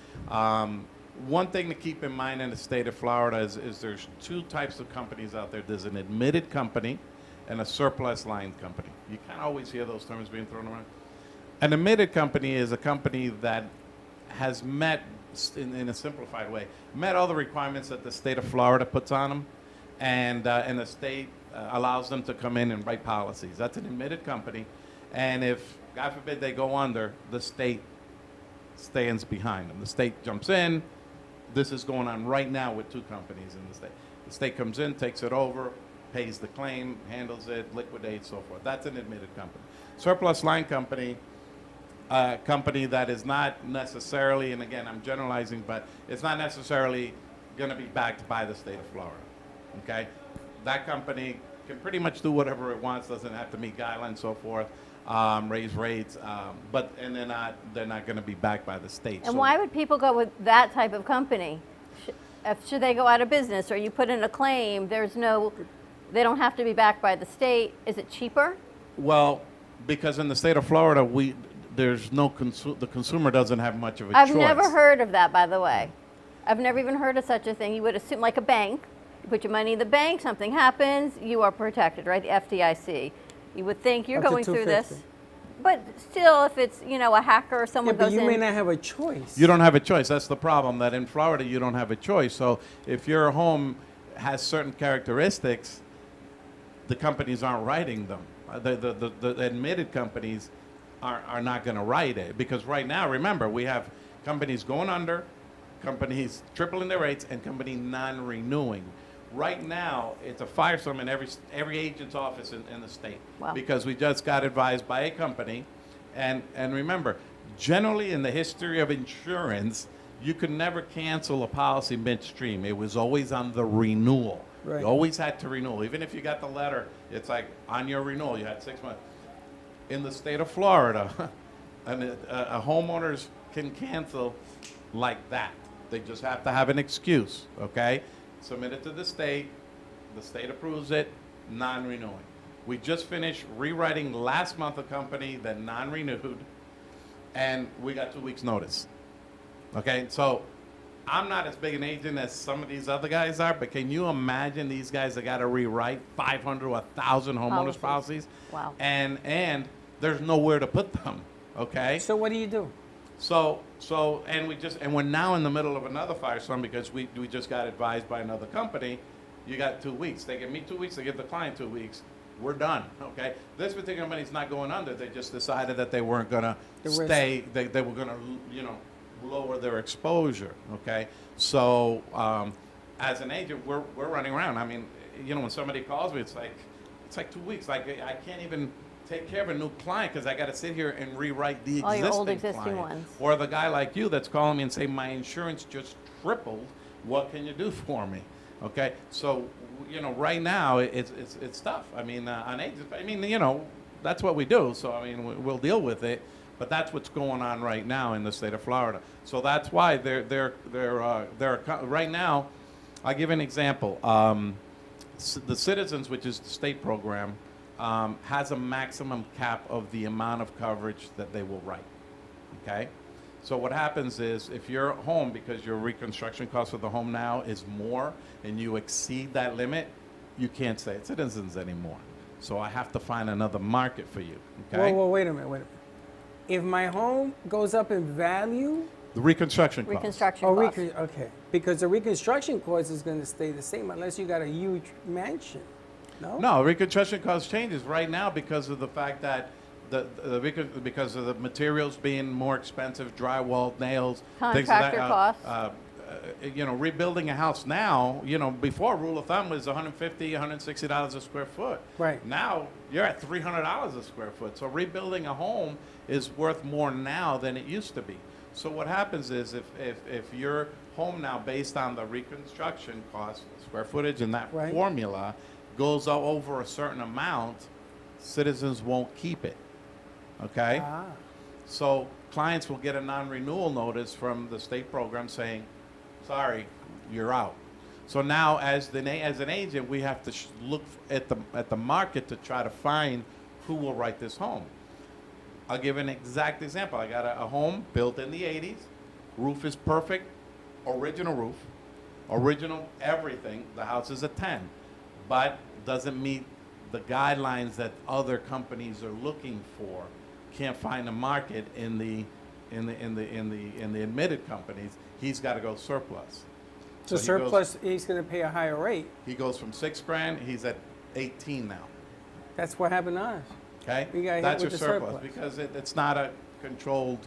One thing to keep in mind in the state of Florida is there's two types of companies out there. There's an admitted company and a surplus line company. You can't always hear those terms being thrown around. An admitted company is a company that has met, in a simplified way, met all the requirements that the state of Florida puts on them, and the state allows them to come in and write policies. That's an admitted company, and if, God forbid, they go under, the state stands behind them. The state jumps in. This is going on right now with two companies in the state. The state comes in, takes it over, pays the claim, handles it, liquidates, so forth. That's an admitted company. Surplus line company, a company that is not necessarily, and again, I'm generalizing, but it's not necessarily going to be backed by the state of Florida. Okay? That company can pretty much do whatever it wants, doesn't have to meet guidelines, so forth, raise rates, and they're not going to be backed by the state. And So- why would people go with that type of company? Should they go out of business, or you put in a claim, they don't have to be backed by the state? Is it cheaper? Well, because in the state of Florida, there's no the consumer doesn't have much of a I've choice. never heard of that, by the way. I've never even heard of such a thing. You would assume, like a bank, you put your money in the bank, something happens, you are protected, right? The FDIC. You would think you're Up to going through this. $250. But still, if it's, a hacker or Yeah, someone but goes you in. may not have a choice. You don't have a choice. That's the problem. That in Florida you don't have a choice. So if your home has certain characteristics, the companies aren't writing them. The admitted companies are not going to write it, because right now, remember, we have companies going under, companies tripling their rates, and company non-renewing. Right now, it's a firestorm in every agent's office in the state. Wow. Because we just got advised by a company, and remember, generally in the history of insurance, you could never cancel a policy midstream. It was always on the renewal. Right. You always had to renew. Even if you got the letter, it's like on your renewal, you had 6 months. In the state of Florida, a homeowners can cancel like that. They just have to have an excuse, okay? Submit it to the state approves it, non-renewing. We just finished rewriting last month a company that non-renewed, and we got 2 weeks notice. Okay, so I'm not as big an agent as some of these other guys are, but can you imagine these guys that got to rewrite 500 or 1,000 homeowners policies? Wow. And there's nowhere to put them, okay? So what do you do? And we're now in the middle of another firestorm because we just got advised by another company. You got 2 weeks. They give me 2 weeks. They give the client 2 weeks. We're done. Okay. This particular company's not going under. They just decided that they weren't gonna stay. They were gonna lower their exposure. Okay. So as an agent, we're running around. I mean, when somebody calls me, it's like 2 weeks. Like I can't even take care of a new client because I got to sit here and rewrite the All your old existing existing client. ones. Or the guy like you that's calling me and saying my insurance just tripled. What can you do for me? Okay, so right now it's tough. I mean, on agents, that's what we do. So I mean, we'll deal with it. But that's what's going on right now in the state of Florida. So that's why they're right now. I'll give an example. The Citizens, which is the state program, has a maximum cap of the amount of coverage that they will write. Okay? So what happens is if your home, because your reconstruction cost for the home now is more and you exceed that limit, you can't stay at Citizens anymore. So I have to find another market for you. Okay? Whoa, wait a minute. If my home goes up in value, The reconstruction cost. Reconstruction costs. okay, because the reconstruction cost is going to stay the same unless you got a huge mansion. No, reconstruction cost changes right now because of the fact that because of the materials being more expensive, drywall, nails, things like Contractor that. costs. rebuilding a house now, before rule of thumb was $150, $160 a square foot. Right. Now you're at $300 a square foot. So rebuilding a home is worth more now than it used to be. So what happens is if your home now, based on the reconstruction cost, square footage, and that Right. formula goes over a certain amount, Citizens won't keep it. Okay? So clients will get a non-renewal notice from the state program saying, sorry, you're out. So now as an agent, we have to look at the market to try to find who will write this home. I'll give an exact example. I got a home built in the 80s. Roof is perfect. Original roof. Original everything. The house is a 10, but doesn't meet the guidelines that other companies are looking for. Can't find a market in the admitted companies. He's got to go surplus. So surplus, he's going to pay a higher rate. He goes from $6,000. He's at 18 now. That's what happened to us. Okay, We got hit that's your with the surplus because it's not a controlled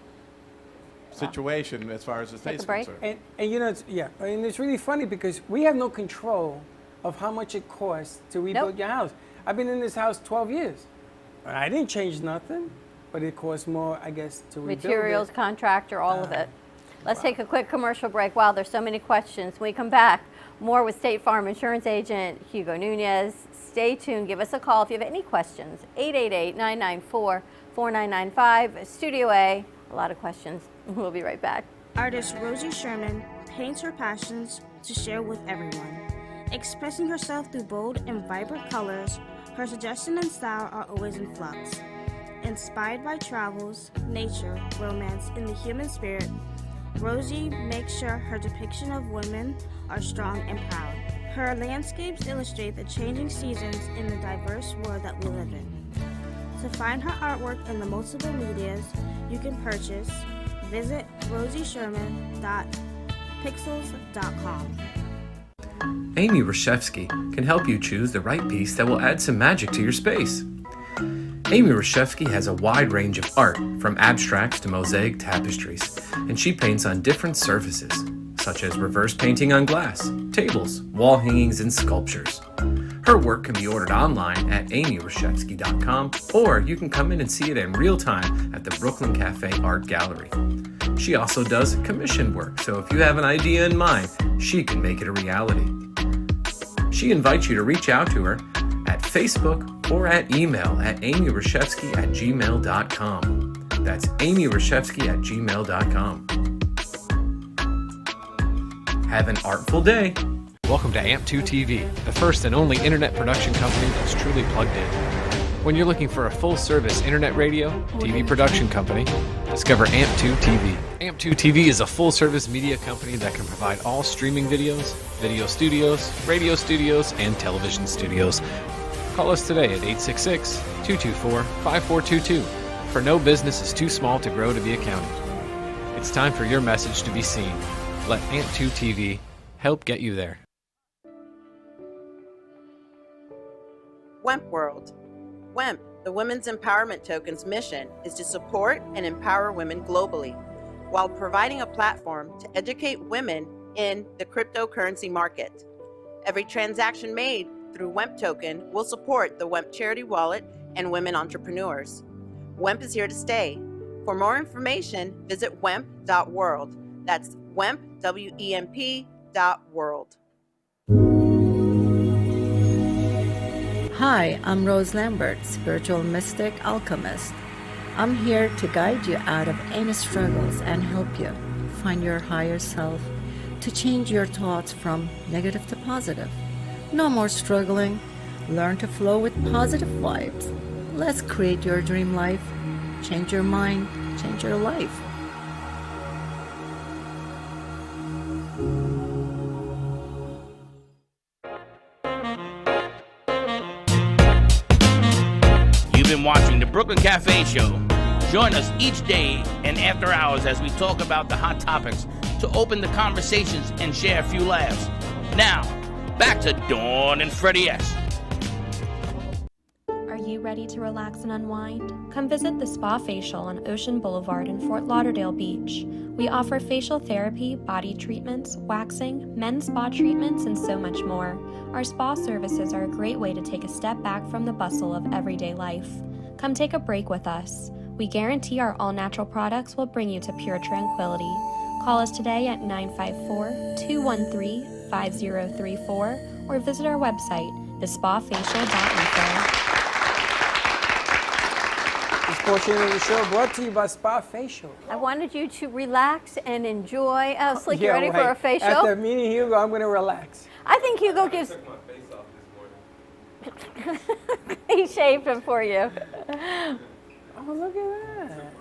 situation as far as the Take a state's break. concerned. And it's really funny because we have no control of how much it costs to rebuild Nope. your house. I've been in this house 12 years. I didn't change nothing, but it costs more, I guess, to rebuild Materials, it. contractor, all of it. Let's take a quick commercial break. Wow, there's so many questions. When we come back, more with State Farm Insurance Agent Hugo Nunez. Stay tuned. Give us a call if you have any questions. 888-994-4995. Studio A. A lot of questions. We'll be right back. Artist Rosie Sherman paints her passions to share with everyone. Expressing herself through bold and vibrant colors, her suggestion and style are always in flux. Inspired by travels, nature, romance, and the human spirit, Rosie makes sure her depiction of women are strong and proud. Her landscapes illustrate the changing seasons in the diverse world that we live in. To find her artwork in the multiple medias you can purchase, visit rosiesherman.pixels.com. Amy Reshevsky can help you choose the right piece that will add some magic to your space. Amy Reshevsky has a wide range of art, from abstracts to mosaic tapestries, and she paints on different surfaces, such as reverse painting on glass, tables, wall hangings, and sculptures. Her work can be ordered online at amyreshevsky.com, or you can come in and see it in real time at the Brooklyn Cafe Art Gallery. She also does commission work, so if you have an idea in mind, she can make it a reality. She invites you to reach out to her at Facebook or at email at amyreshevsky@gmail.com. That's amyreshevsky@gmail.com. Have an artful day. Welcome to AMP2 TV, the first and only internet production company that's truly plugged in. When you're looking for a full-service internet radio, TV production company, discover AMP2 TV. AMP2 TV is a full-service media company that can provide all streaming videos, video studios, radio studios, and television studios. Call us today at 866-224-5422, for no business is too small to grow to be accounted. It's time for your message to be seen. Let AMP2 TV help get you there. WEMP World. WEMP, the Women's Empowerment Token's mission is to support and empower women globally, while providing a platform to educate women in the cryptocurrency market. Every transaction made through WEMP token will support the WEMP charity wallet and women entrepreneurs. WEMP is here to stay. For more information, visit wemp.world. That's WEMP, WEMP.world. Hi, I'm Rose Lambert, spiritual mystic alchemist. I'm here to guide you out of any struggles and help you find your higher self, to change your thoughts from negative to positive. No more struggling. Learn to flow with positive vibes. Let's create your dream life. Change your mind, change your life. You've been watching the Brooklyn Cafe Show. Join us each day and after hours as we talk about the hot topics to open the conversations and share a few laughs. Now, back to Dawn and Freddie S. Are you ready to relax and unwind? Come visit the Spa Facial on Ocean Boulevard in Fort Lauderdale Beach. We offer facial therapy, body treatments, waxing, men's spa treatments, and so much more. Our spa services are a great way to take a step back from the bustle of everyday life. Come take a break with us. We guarantee our all-natural products will bring you to pure tranquility. Call us today at 954-213-5034 or visit our website, thespafacial.info. This portion of the show brought to you by Spa Facial. I wanted you to relax and enjoy. Oh, Slick, you ready for a facial? After meeting Hugo, I'm going to relax. I think Hugo gives... He shaved him for you. Oh, look at that.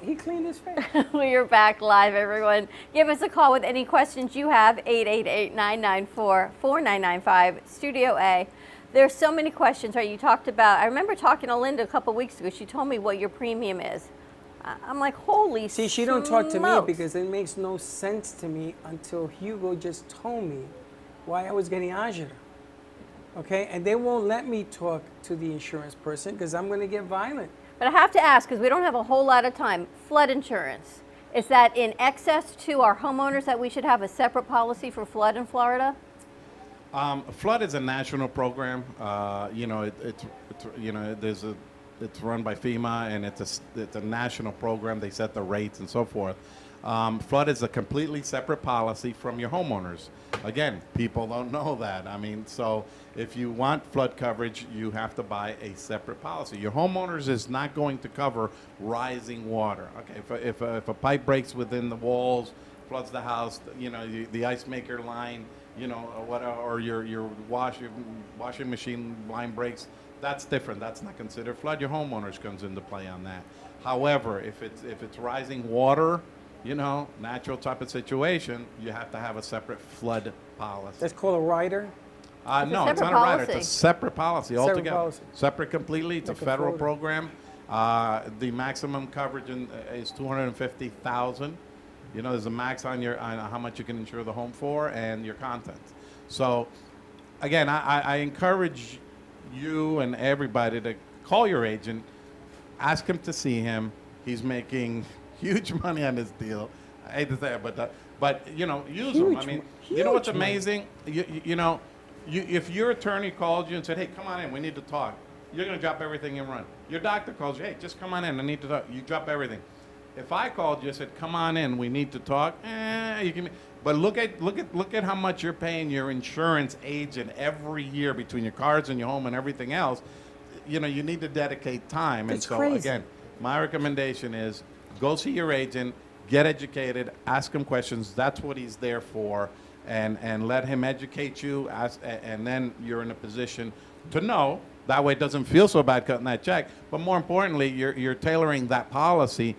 He cleaned his face. We are back live, everyone. Give us a call with any questions you have, 888-994-4995, Studio A. There's so many questions, right? You talked about, I remember talking to Linda a couple weeks ago. She told me what your premium is. I'm like, holy See, she don't talk to me because it makes no sense to me until Hugo just told me why I was getting Ajira. Okay? And they won't let me talk to the insurance person because I'm going to get violent. But I have to ask, because we don't have a whole lot of time, flood insurance. Is that in excess to our homeowners that we should have a separate policy for flood in Florida? Flood is a national program. It's run by FEMA, and it's a national program. They set the rates and so forth. Flood is a completely separate policy from your homeowners. Again, people don't know that. I mean, so if you want flood coverage, you have to buy a separate policy. Your homeowners is not going to cover rising water. Okay, if a pipe breaks within the walls, floods the house, the ice maker line, or your washing machine line breaks, that's different. That's not considered flood. Your homeowners comes into play on that. However, if it's rising water, natural type of situation, you have to have a separate flood policy. That's called a rider? No, it's not a rider. It's a separate policy altogether. Policy. Separate completely. It's Like a federal a program. The maximum coverage is $250,000. There's a max on how much you can insure the home for and your contents. So, again, I encourage you and everybody to call your agent, ask him to see him. He's making huge money on this deal. I hate to say it, but use him. I mean, you know what's amazing? If your attorney called you and said, "Hey, come on in, we need to talk," you're going to drop everything and run. Your doctor calls you, "Hey, just come on in, I need to talk." You drop everything. If I called you and said, "Come on in, we need to talk," you can. But look at how much you're paying your insurance agent every year between your cars and your home and everything else. You need to dedicate time. That's and so crazy. Again, my recommendation is go see your agent, get educated, ask him questions. That's what he's there for, and let him educate you. And then you're in a position to know. That way, it doesn't feel so bad cutting that check. But more importantly, you're tailoring that policy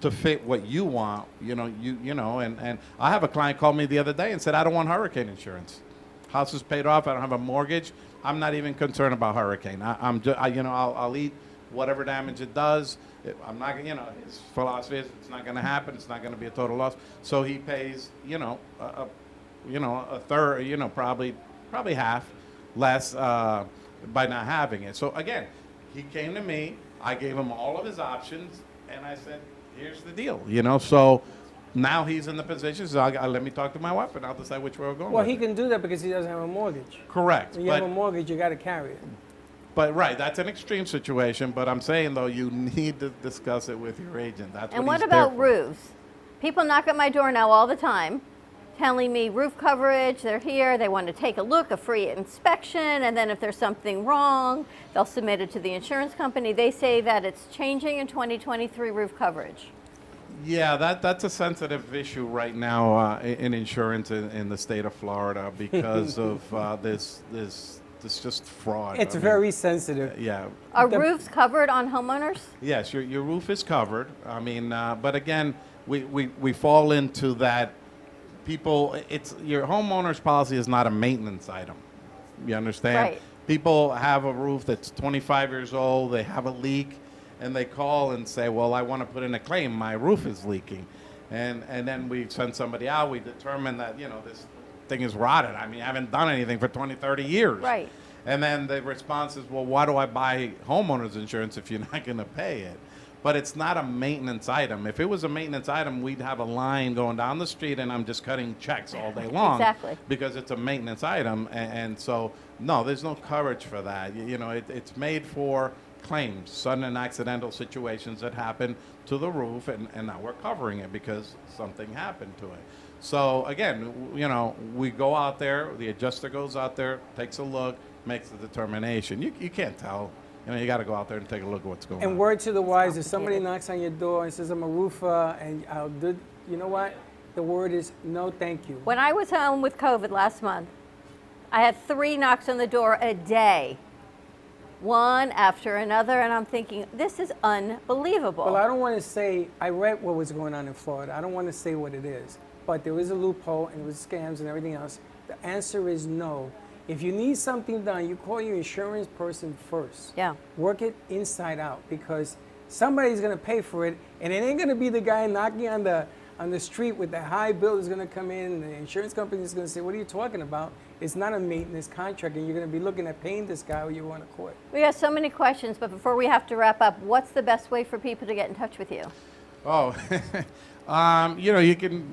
to fit what you want, and I have a client called me the other day and said, "I don't want hurricane insurance. House is paid off. I don't have a mortgage. I'm not even concerned about hurricane. I'll eat whatever damage it does. I'm not, his philosophy is it's not going to happen. It's not going to be a total loss. So he pays, a third, probably half less by not having it. So again, he came to me. I gave him all of his options, and I said, here's the deal, So now he's in the position, so let me talk to my wife, and I'll decide which way we're going. Well, he can do that because he doesn't have a mortgage. Correct. When you have a mortgage, you got to carry it. But right, that's an extreme situation. But I'm saying though, you need to discuss it with your agent. That's And what what he's about there for. roofs? People knock at my door now all the time, telling me roof coverage, they're here, they want to take a look, a free inspection, and then if there's something wrong, they'll submit it to the insurance company. They say that it's changing in 2023 roof coverage. Yeah, that's a sensitive issue right now in insurance in the state of Florida because of this just fraud. It's very sensitive. Yeah. Are roofs covered on homeowners? Yes, your roof is covered. I mean, but again, we fall into that. People, your homeowner's policy is not a maintenance item. You understand? Right. People have a roof that's 25 years old. They have a leak, and they call and say, "Well, I want to put in a claim. My roof is leaking," and then we send somebody out. We determine that this thing is rotted. I mean, I haven't done anything for 20, 30 years. Right. And then the response is, "Well, why do I buy homeowners insurance if you're not going to pay it?" but it's not a maintenance item. If it was a maintenance item, we'd have a line going down the street and I'm just cutting checks all day long. Exactly. Because it's a maintenance item. And so, no, there's no coverage for that. You know, it's made for claims, sudden and accidental situations that happen to the roof, and now we're covering it because something happened to it. So again, you know, we go out there, the adjuster goes out there, takes a look, makes the determination. You can't tell. You know, you got to go out there and take a look at what's going on. And word to the wise, if somebody knocks on your door and says, I'm a roofer, and I'll do, you know what? The word is no thank you. When I was home with COVID last month, I had 3 knocks on the door a day, one after another, and I'm thinking, this is unbelievable. Well, I don't want to say, I read what was going on in Florida. I don't want to say what it is, but there is a loophole and it was scams and everything else. The answer is no. If you need something done, you call your insurance person first. Yeah. Work it inside out, because somebody's going to pay for it, and it ain't going to be the guy knocking on the street with the high bill is going to come in, and the insurance company is going to say, what are you talking about? It's not a maintenance contract, and you're going to be looking at paying this guy or you want to court. We have so many questions, but before we have to wrap up, what's the best way for people to get in touch with you? Oh, you know, you can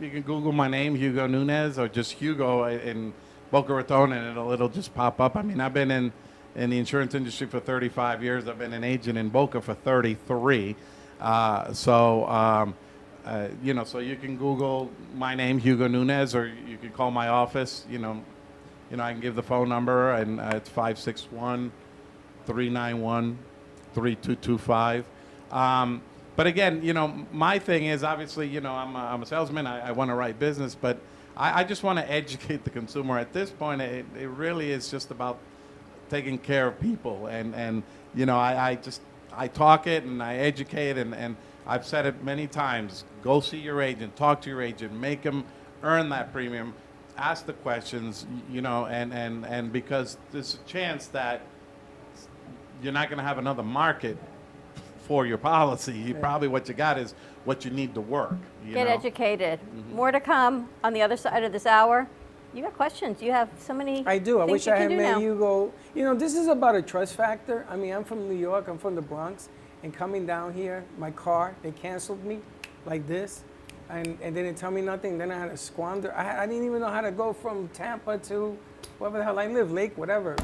Google my name, Hugo Nunez, or just Hugo in Boca Raton, and it'll just pop up. I mean, I've been in the insurance industry for 35 years. I've been an agent in Boca for 33. You know, so you can Google my name, Hugo Nunez, or you can call my office. You know, I can give the phone number, and it's 561-391-3225. But again, you know, my thing is, obviously, you know, I'm a salesman. I want to write business, but I just want to educate the consumer. At this point, it really is just about taking care of people. And you know, I talk it and I educate, and I've said it many times. Go see your agent, talk to your agent, make them earn that premium, ask the questions, you know, and because there's a chance that you're not going to have another market for your policy. Probably what you got is what you need to work. Get educated. More to come on the other side of this hour. You got questions. You have so many I do. I things wish you I can had do met now. Hugo. You know, this is about a trust factor. I mean, I'm from New York. I'm from the Bronx. And coming down here, my car, they canceled me like this. And they didn't tell me nothing. Then I had to squander. I didn't even know how to go from Tampa to wherever the hell I live, Lake, whatever.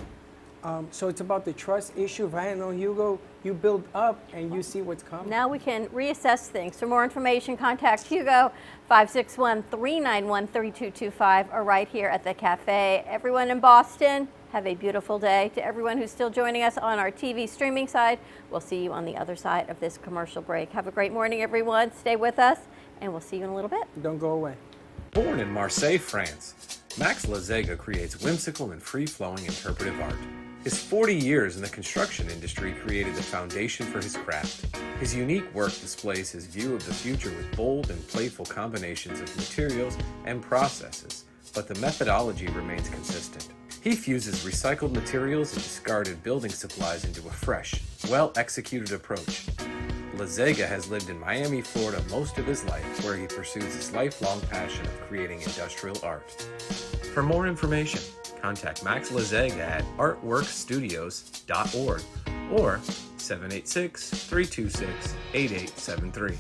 So it's about the trust issue. If I hadn't known Hugo, you build up and you see what's coming. Now we can reassess things. For more information, contact Hugo, 561-391-3225, or right here at the cafe. Everyone in Boston, have a beautiful day. To everyone who's still joining us on our TV streaming side, we'll see you on the other side of this commercial break. Have a great morning, everyone. Stay with us, and we'll see you in a little bit. Don't go away. Born in Marseille, France, Max Lazega creates whimsical and free-flowing interpretive art. His 40 years in the construction industry created the foundation for his craft. His unique work displays his view of the future with bold and playful combinations of materials and processes, but the methodology remains consistent. He fuses recycled materials and discarded building supplies into a fresh, well-executed approach. Lazega has lived in Miami, Florida most of his life, where he pursues his lifelong passion of creating industrial art. For more information, contact Max Lazega at artworkstudios.org or 786-326-8873.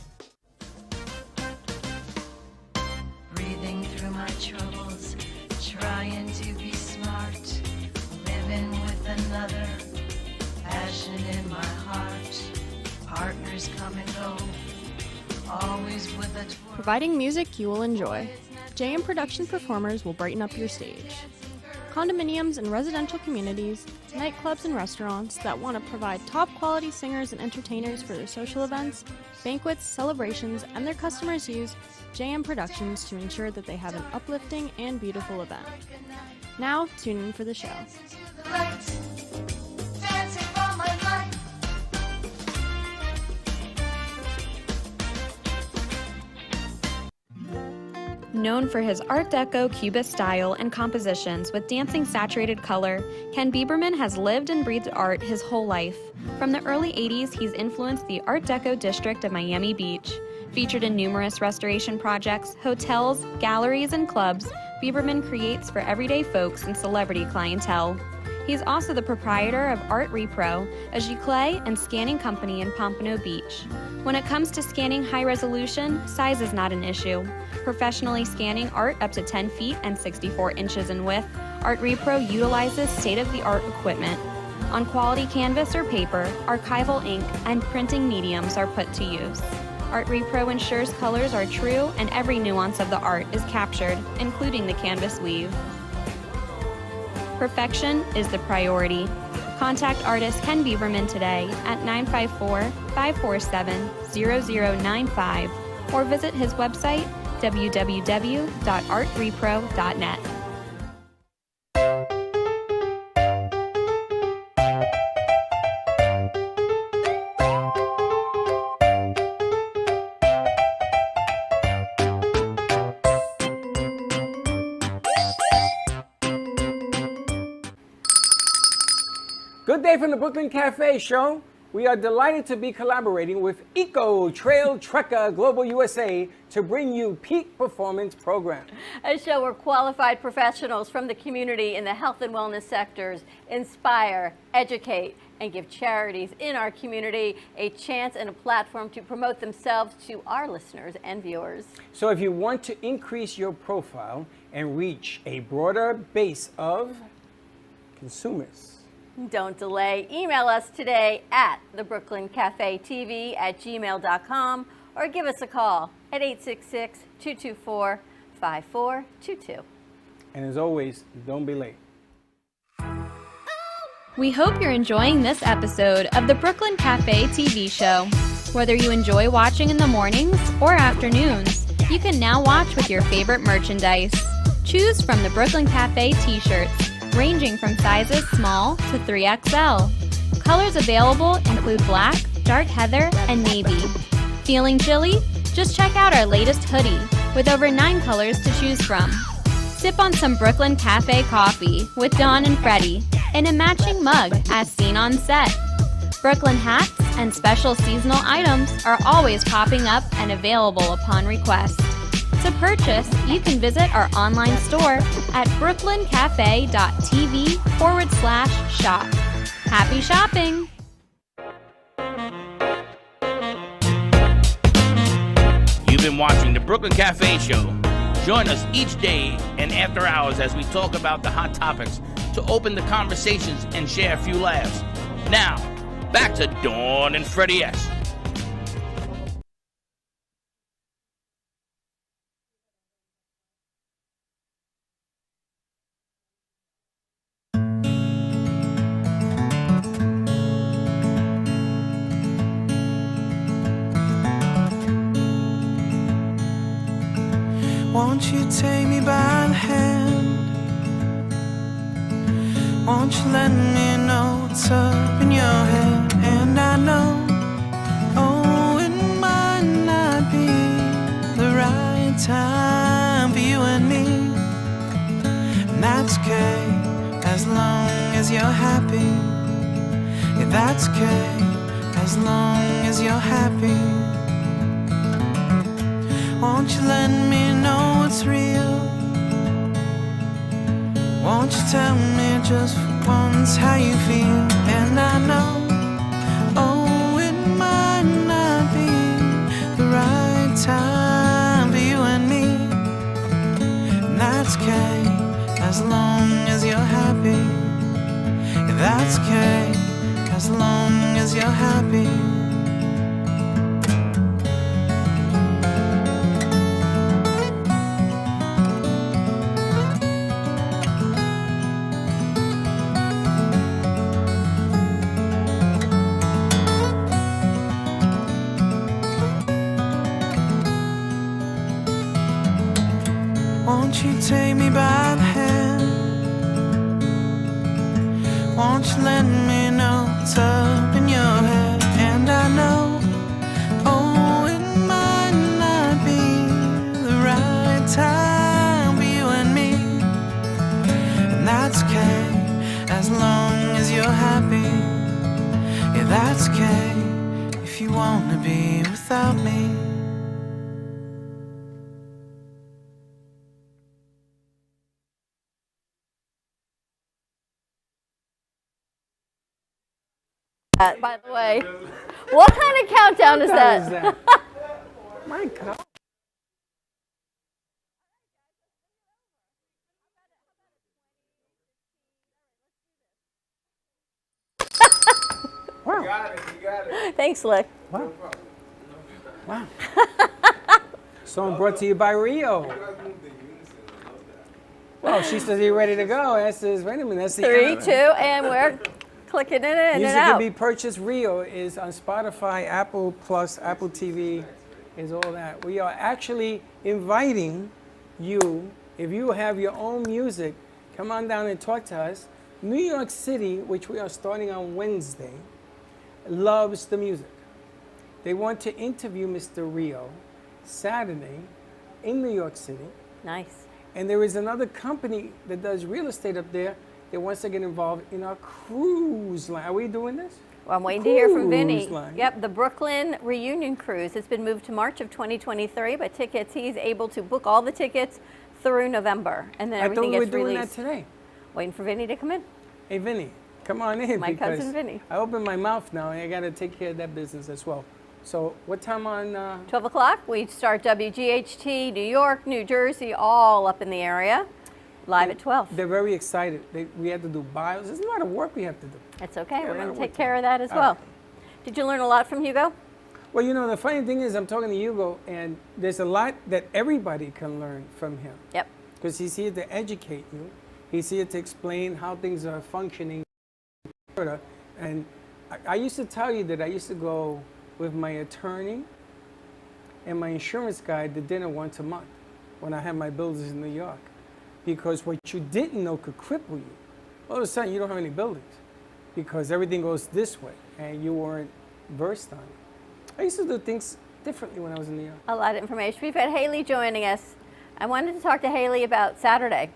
Breathing through my troubles, trying to be smart, living with another, passion in my heart, partners come and go, always with a twirl. Providing music you will enjoy. JM Production performers will brighten up your stage. Condominiums and residential communities, nightclubs and restaurants that want to provide top quality singers and entertainers for their social events, banquets, celebrations, and their customers use JM Productions to ensure that they have an uplifting and beautiful event. Now, tune in for the show. Dancing for my life. Known for his Art Deco Cubist style and compositions with dancing saturated color, Ken Bieberman has lived and breathed art his whole life. From the early 80s, he's influenced the Art Deco district of Miami Beach. Featured in numerous restoration projects, hotels, galleries, and clubs, Bieberman creates for everyday folks and celebrity clientele. He's also the proprietor of Art Repro, a giclée and scanning company in Pompano Beach. When it comes to scanning high resolution, size is not an issue. Professionally scanning art up to 10 feet and 64 inches in width, Art Repro utilizes state-of-the-art equipment. On quality canvas or paper, archival ink and printing mediums are put to use. Art Repro ensures colors are true and every nuance of the art is captured, including the canvas weave. Perfection is the priority. Contact artist Ken Beaverman today at 954-547-0095 or visit his website www.artrepro.net. Good day from the Brooklyn Cafe Show. We are delighted to be collaborating with Eco Trail Trekker Global USA to bring you Peak Performance Program. A show where qualified professionals from the community in the health and wellness sectors inspire, educate, and give charities in our community a chance and a platform to promote themselves to our listeners and viewers. So if you want to increase your profile and reach a broader base of consumers, don't delay. Email us today at thebrooklynCafeTV@gmail.com or give us a call at 866-224-5422. and as always, don't be late. We hope you're enjoying this episode of the Brooklyn Cafe TV show. Whether you enjoy watching in the mornings or afternoons, you can now watch with your favorite merchandise. Choose from the Brooklyn Cafe t-shirts, ranging from sizes small to 3XL. Colors available include black, dark heather, and navy. Feeling chilly? Just check out our latest hoodie with over 9 colors to choose from. Sip on some Brooklyn Cafe coffee with Dawn and Freddie in a matching mug as seen on set. Brooklyn hats and special seasonal items are always popping up and available upon request. To purchase, you can visit our online store at brooklyncafe.tv/shop. Happy shopping! You've been watching the Brooklyn Cafe Show. Join us each day and after hours as we talk about the hot topics to open the conversations and share a few laughs. Now, back to Dawn and Freddie S. Won't you take me by the hand? Won't you let me know what's up in your head? And I know, oh, it might not be the right time for you and me. And that's okay, as long as you're happy. Yeah, that's okay, as long as you're happy. Won't you let me know what's real? Won't you tell me just for once how you feel? And I know, oh, it might not be the right time for you and me. And that's okay, as long as you're happy. Yeah, that's okay, as long as you're happy. Won't you take me by the hand? Won't you let me know what's up in your head? And I know, oh, it might not be the right time for you and me. And that's okay, as long as you're happy. Yeah, that's okay, if you wanna be without me. By the way, what kind of countdown is What that? My God. Wow. Thanks, Slick. Wow. Wow. Song brought to you by Rio. Well, she says you're ready to go. That says, wait a minute, that's the 3, end. 2, and we're clicking it in and Music out. can be purchased. Rio is on Spotify, Apple Plus, Apple TV, is all that. We are actually inviting you, if you have your own music, come on down and talk to us. New York City, which we are starting on Wednesday, loves the music. They want to interview Mr. Rio Saturday in New York City. Nice. And there is another company that does real estate up there that wants to get involved in our cruise line. Are we doing this? Well, I'm waiting to hear from Vinny. Cruise line. Yep, the Brooklyn Reunion Cruise. It's been moved to March of 2023, but tickets, he's able to book all the tickets through November. And then I thought everything we were gets doing released. that today. Waiting for Vinny to come in. Hey, Vinny, come on in. My because cousin Vinny. I opened my mouth now, and I got to take care of that business as well. So what time on? 12 o'clock, we start WGHT, New York, New Jersey, all up in the area, live at 12. They're very excited. We have to do bios. There's a lot of work we have to do. That's okay. Yeah, We're a lot going of to work take care of that as All well. right. Did you learn a lot from Hugo? Well, you know, the funny thing is I'm talking to Hugo, and there's a lot that everybody can learn from him. Yep. Because he's here to educate you. He's here to explain how things are functioning. And I used to tell you that I used to go with my attorney and my insurance guy to dinner once a month when I had my buildings in New York. Because what you didn't know could cripple you. All of a sudden, you don't have any buildings because everything goes this way and you weren't versed on it. I used to do things differently when I was in New York. A lot of information. We've had Haley joining us. I wanted to talk to Haley about Saturday.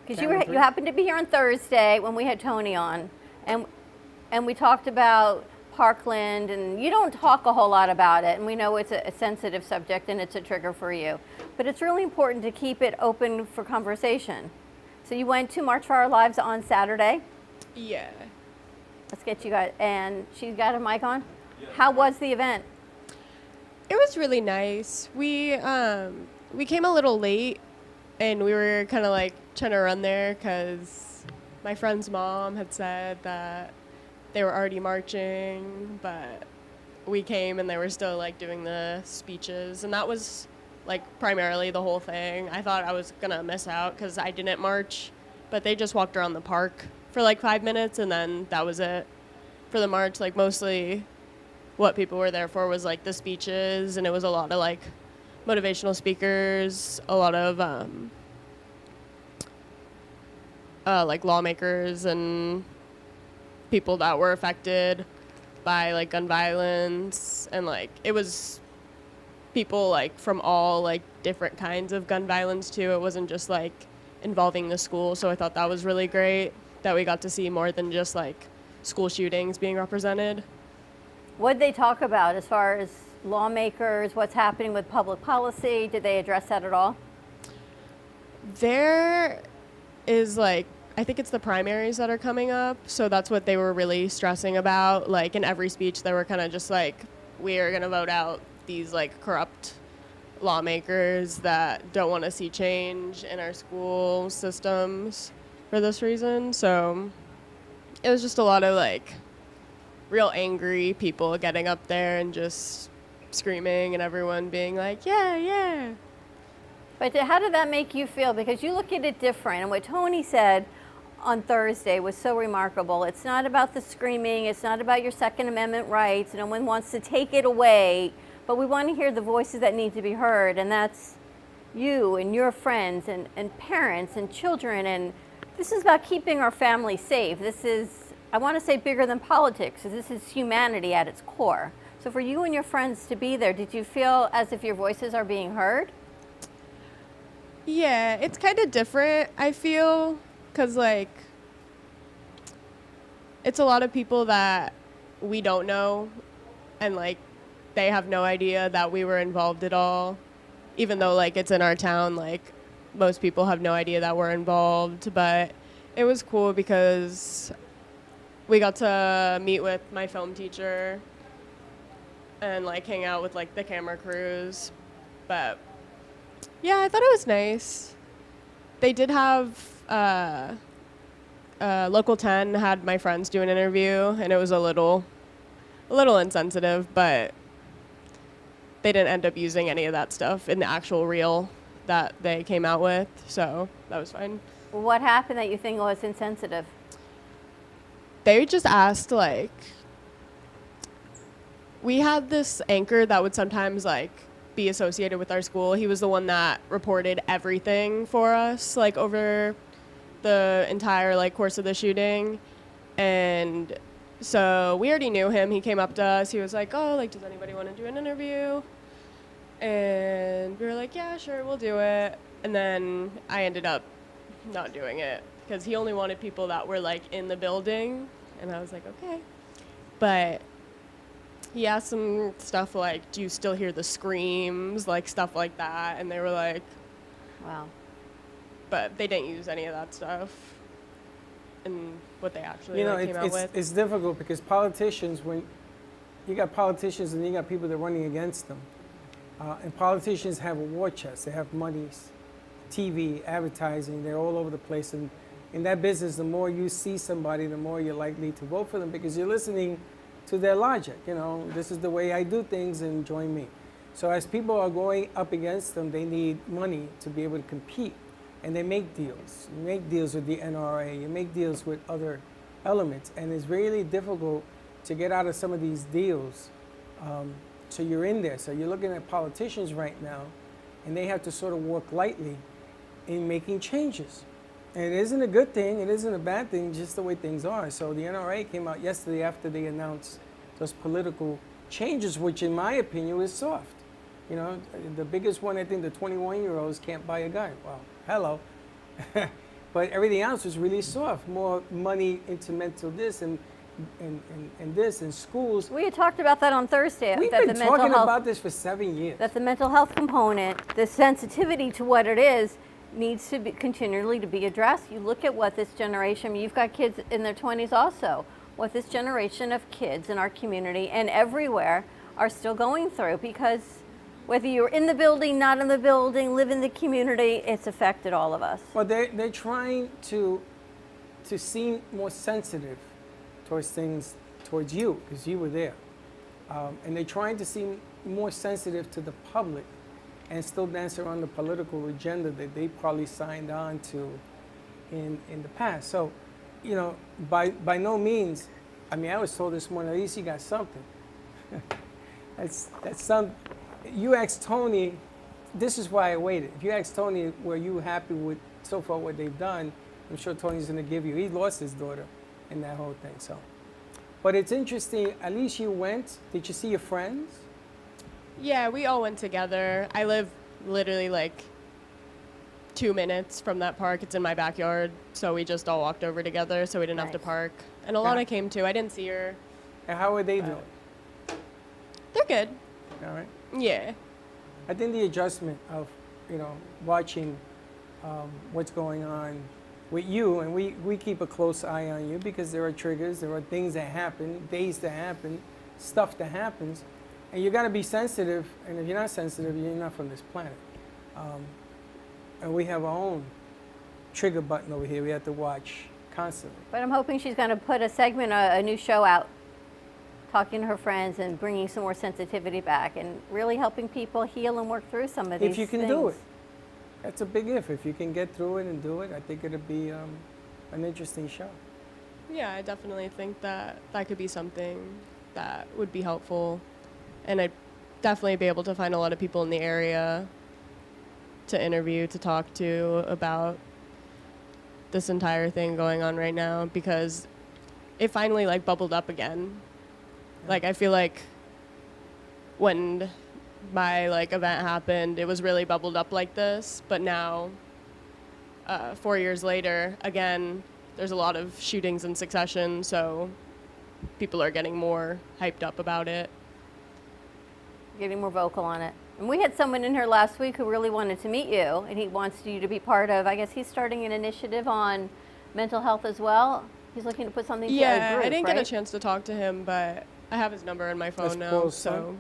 Because you happened to be here on Thursday when we had Tony on. And we talked about Parkland, and you don't talk a whole lot about it, and we know it's a sensitive subject and it's a trigger for you. But it's really important to keep it open for conversation. So you went to March for Our Lives on Saturday. Yeah. Let's get you guys, and she's got a mic on. How was the event? It was really nice. We came a little late, and we were kind of like trying to run there because my friend's mom had said that they were already marching, but we came and they were still like doing the speeches, and that was like primarily the whole thing. I thought I was gonna miss out because I didn't march, but they just walked around the park for like 5 minutes, and then that was it for the march. Like mostly what people were there for was like the speeches, and it was a lot of like motivational speakers, a lot of like lawmakers and people that were affected by like gun violence, and like it was people like from all like different kinds of gun violence too. It wasn't just like involving the school, so I thought that was really great that we got to see more than just like school shootings being represented. What did they talk about as far as lawmakers, what's happening with public policy? Did they address that at all? There is like, I think it's the primaries that are coming up, so that's what they were really stressing about. Like in every speech, they were kind of just like, we are going to vote out these like corrupt lawmakers that don't want to see change in our school systems for this reason. So it was just a lot of like real angry people getting up there and just screaming, and everyone being like, yeah, yeah. But how did that make you feel? Because you look at it different, and what Tony said on Thursday was so remarkable. It's not about the screaming, it's not about your Second Amendment rights. No one wants to take it away, but we want to hear the voices that need to be heard, and that's you and your friends and parents and children, and this is about keeping our family safe. This is, I want to say, bigger than politics. This is humanity at its core. So for you and your friends to be there, did you feel as if your voices are being heard? Yeah, it's kind of different, I feel, because like it's a lot of people that we don't know, and like they have no idea that we were involved at all, even though like it's in our town. Like most people have no idea that we're involved, but it was cool because we got to meet with my film teacher and like hang out with like the camera crews. But yeah, I thought it was nice. They did have Local 10 had my friends do an interview, and it was a little insensitive, but they didn't end up using any of that stuff in the actual reel that they came out with, so that was fine. What happened that you think was insensitive? They just asked, like, we had this anchor that would sometimes, like, be associated with our school. He was the one that reported everything for us, like, over the entire, like, course of the shooting. And so we already knew him. He came up to us. He was like, oh, like, does anybody want to do an interview? And we were like, yeah, sure, we'll do it. And then I ended up not doing it because he only wanted people that were, like, in the building. And I was like, okay. But he asked some stuff like, do you still hear the screams, like stuff like that? And they were like, wow. But they didn't use any of that stuff in what they actually You know, came out with. it's difficult because politicians, when you got politicians and you got people that are running against them, and politicians have a war chest. They have monies, TV, advertising. They're all over the place. And in that business, the more you see somebody, the more you're likely to vote for them because you're listening to their logic. You know, this is the way I do things and join me. So as people are going up against them, they need money to be able to compete. And they make deals. You make deals with the NRA. You make deals with other elements. And it's really difficult to get out of some of these deals. So you're in there. So you're looking at politicians right now, and they have to sort of work lightly in making changes. And it isn't a good thing. It isn't a bad thing, just the way things are. So the NRA came out yesterday after they announced those political changes, which in my opinion was soft. You know, the biggest one, I think the 21-year-olds can't buy a gun. Well, hello. But everything else was really soft. More money into mental this and this in schools. We had talked about that on Thursday. We've that been the mental talking health, about this for 7 years. That the mental health component, the sensitivity to what it is, needs to be continually to be addressed. You look at what this generation, you've got kids in their 20s also, what this generation of kids in our community and everywhere are still going through, because whether you're in the building, not in the building, live in the community, it's affected all of us. Well, they're trying to seem more sensitive towards things, towards you, because you were there. And they're trying to seem more sensitive to the public and still dance around the political agenda that they probably signed on to in the past. So, you know, by no means, I mean, I was told this morning, at least you got something. that's some. You ask Tony, this is why I waited. If you ask Tony, were you happy with so far what they've done, I'm sure Tony's gonna give you. He lost his daughter in that whole thing, so. But it's interesting, at least you went. Did you see your friends? Yeah, we all went together. I live literally like 2 minutes from that park. It's in my backyard, so we just all walked over together, so we didn't have to park. And Alana came too. I didn't see her. And how are they doing? They're good. All right. Yeah. I think the adjustment of, you know, watching what's going on with you, and we keep a close eye on you because there are triggers, there are things that happen, days that happen, stuff that happens, and you got to be sensitive. And if you're not sensitive, you're not from this planet. And we have our own trigger button over here. We have to watch constantly. But I'm hoping she's going to put a segment, a new show out, talking to her friends and bringing some more sensitivity back and really helping people heal and work through some of these things. If you can do it. That's a big if. If you can get through it and do it, I think it'll be an interesting show. Yeah, I definitely think that could be something that would be helpful. And I'd definitely be able to find a lot of people in the area to interview, to talk to about this entire thing going on right now, because it finally like bubbled up again. Like, I feel like when my like event happened, it was really bubbled up like this, but now 4 years later, again, there's a lot of shootings in succession, so people are getting more hyped up about it. Getting more vocal on it. And we had someone in here last week who really wanted to meet you, and he wants you to be part of, I guess he's starting an initiative on mental health as well. He's looking to put something Yeah, together. Group, I didn't right? get a chance to talk to him, but I have his number in my phone That's now. Paul's So son?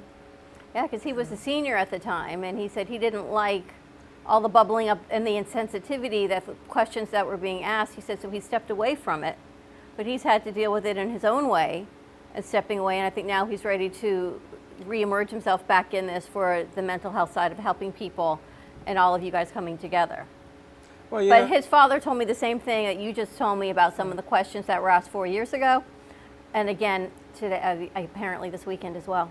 Yeah, because he was a senior at the time, and he said he didn't like all the bubbling up and the insensitivity, that the questions that were being asked. He said so he stepped away from it, but he's had to deal with it in his own way and stepping away, and I think now he's ready to reemerge himself back in this for the mental health side of helping people and all of you guys coming together. Well, yeah. But his father told me the same thing that you just told me about some of the questions that were asked 4 years ago, and again today, apparently this weekend as well.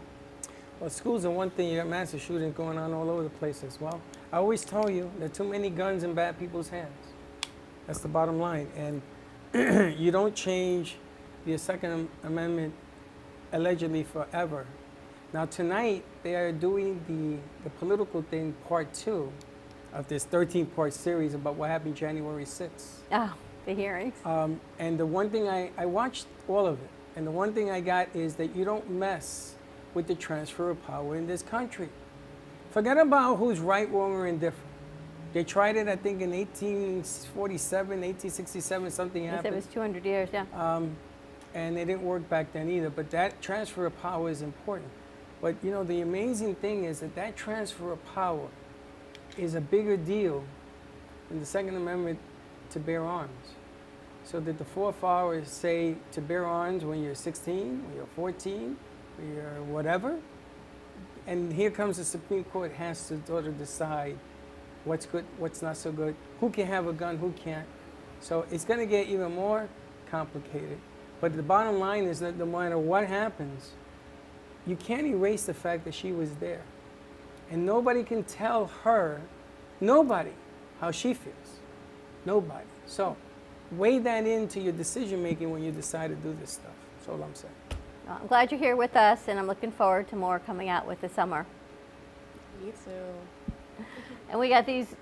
Well, schools are one thing. You got massive shootings going on all over the place as well. I always tell you, there are too many guns in bad people's hands. That's the bottom line. And you don't change the Second Amendment allegedly forever. Now tonight, they are doing the political thing, part 2 of this 13-part series about what happened January 6th. Oh, the hearings. And the one thing I watched all of it, and the one thing I got is that you don't mess with the transfer of power in this country. Forget about who's right, wrong, or indifferent. They tried it, I think, in 1847, 1867, something He said it happened. was 200 years, yeah. And it didn't work back then either. But that transfer of power is important. But you know, the amazing thing is that that transfer of power is a bigger deal than the Second Amendment to bear arms. So that the forefathers say to bear arms when you're 16, when you're 14, when you're whatever. And here comes the Supreme Court has to sort of decide what's good, what's not so good, who can have a gun, who can't. So it's going to get even more complicated. But the bottom line is that no matter what happens, you can't erase the fact that she was there. And nobody can tell her, nobody, how she feels. Nobody. So weigh that into your decision making when you decide to do this stuff. That's all I'm saying. Well, I'm glad you're here with us, and I'm looking forward to more coming out with the summer. Me too. And we got these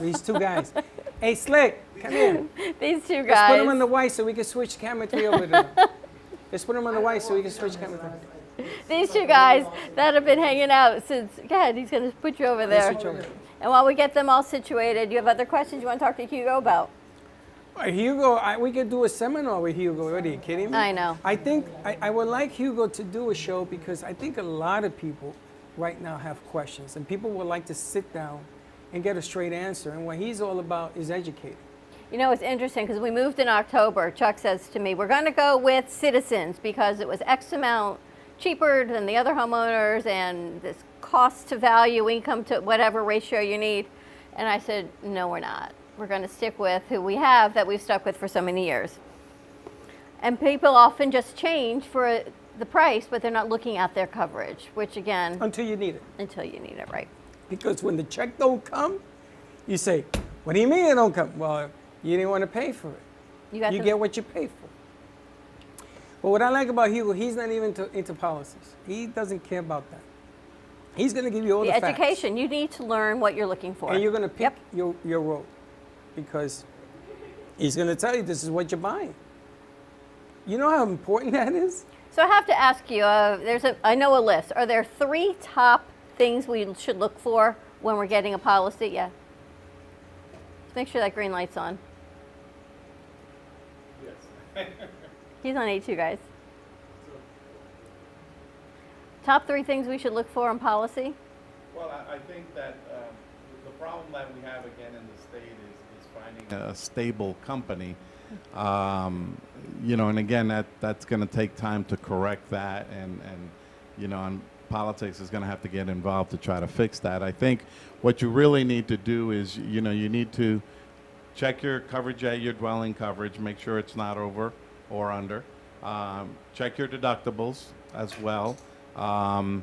These two guys. Hey, Slick, come here. these two Let's guys. put them on the white so we can switch camera 3 over to them. Let's put them on the white so we can switch camera 3. These two guys that have been hanging out since. Go ahead, he's going to put you over there. switch over. And while we get them all situated, you have other questions you want to talk to Hugo about? Hugo, we could do a seminar with Hugo. What are you kidding me? I know. I think I would like Hugo to do a show because I think a lot of people right now have questions, and people would like to sit down and get a straight answer. And what he's all about is educating. You know, it's interesting because we moved in October. Chuck says to me, we're going to go with Citizens because it was X amount cheaper than the other homeowners and this cost to value, income to whatever ratio you need. And I said, no, we're not. We're going to stick with who we have that we've stuck with for so many years. And people often just change for the price, but they're not looking at their coverage, which again... Until you need it. Until you need it, right. Because when the check don't come, you say, what do you mean it don't come? Well, you didn't want to pay for it. You get what you pay for. But what I like about Hugo, he's not even into policies. He doesn't care about that. He's going to give you all the facts. education. You need to learn what you're looking for. And you're going to pick your road. Because he's going to tell you this is what you're buying. You know how important that is? So I have to ask you, I know a list. Are there 3 top things we should look for when we're getting a policy? Yeah. Let's make sure that green light's on. Yes. He's on A2, guys. Top 3 things we should look for in policy? Well, I think that the problem that we have again in the state is finding a stable company. You know, and again, that's going to take time to correct that, and you know, and politics is going to have to get involved to try to fix that. I think what you really need to do is, you know, you need to check your coverage at your dwelling coverage, make sure it's not over or under. Check your deductibles as well, and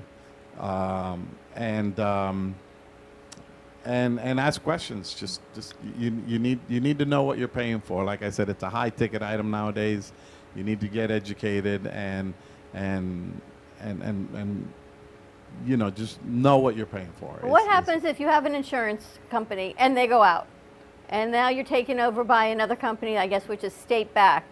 ask questions. Just you need to know what you're paying for. Like I said, it's a high ticket item nowadays. You need to get educated and you know, just know what you're paying for. What happens if you have an insurance company and they go out, and now you're taken over by another company, I guess, which is state-backed?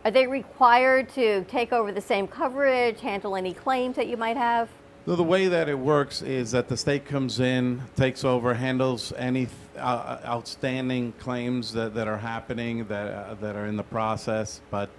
Are they required to take over the same coverage, handle any claims that you might have? So the way that it works is that the state comes in, takes over, handles any outstanding claims that are happening, that are in the process. But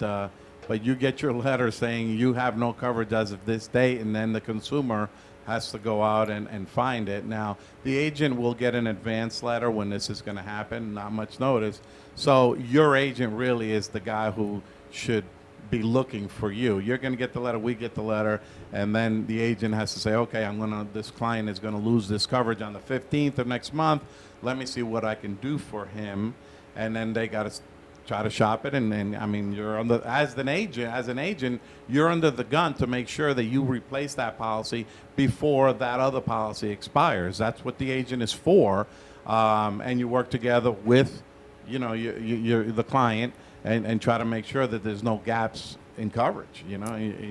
you get your letter saying you have no coverage as of this date, and then the consumer has to go out and find it. Now, the agent will get an advance letter when this is going to happen, not much notice. So your agent really is the guy who should be looking for you. You're going to get the letter, we get the letter, and then the agent has to say, okay, this client is going to lose this coverage on the 15th of next month. Let me see what I can do for him. And then they got to try to shop it, and then, I mean, you're as an agent, you're under the gun to make sure that you replace that policy before that other policy expires. That's what the agent is for, and you work together with, the client, and try to make sure that there's no gaps in coverage. You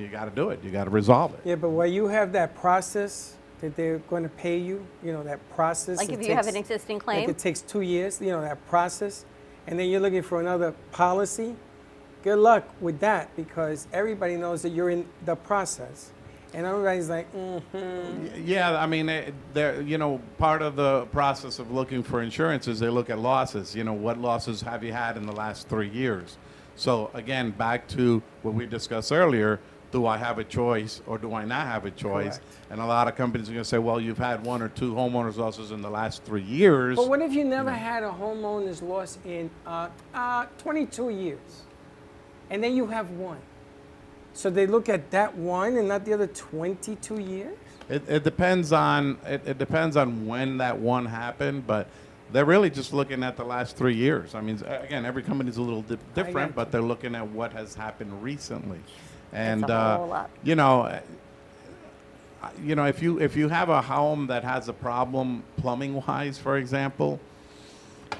got to do it. You got to resolve it. Yeah, but while you have that process that they're going to pay you, that process. Like if you have an existing claim? Like it takes 2 years, that process, and then you're looking for another policy. Good luck with that, because everybody knows that you're in the process. And everybody's like, Yeah, I mean, part of the process of looking for insurance is they look at losses. What losses have you had in the last 3 years? So again, back to what we discussed earlier, do I have a choice or do I not have a choice? Correct. And a lot of companies are going to say, well, you've had 1 or 2 homeowners losses in the last 3 years. But what if you never had a homeowner's loss in 22 years, and then you have one? So they look at that one and not the other 22 years? It depends on when that one happened, but they're really just looking at the last 3 years. I mean, again, every company's a little different, but they're looking at what has happened recently. And That's a whole lot. if you have a home that has a problem plumbing wise, for example,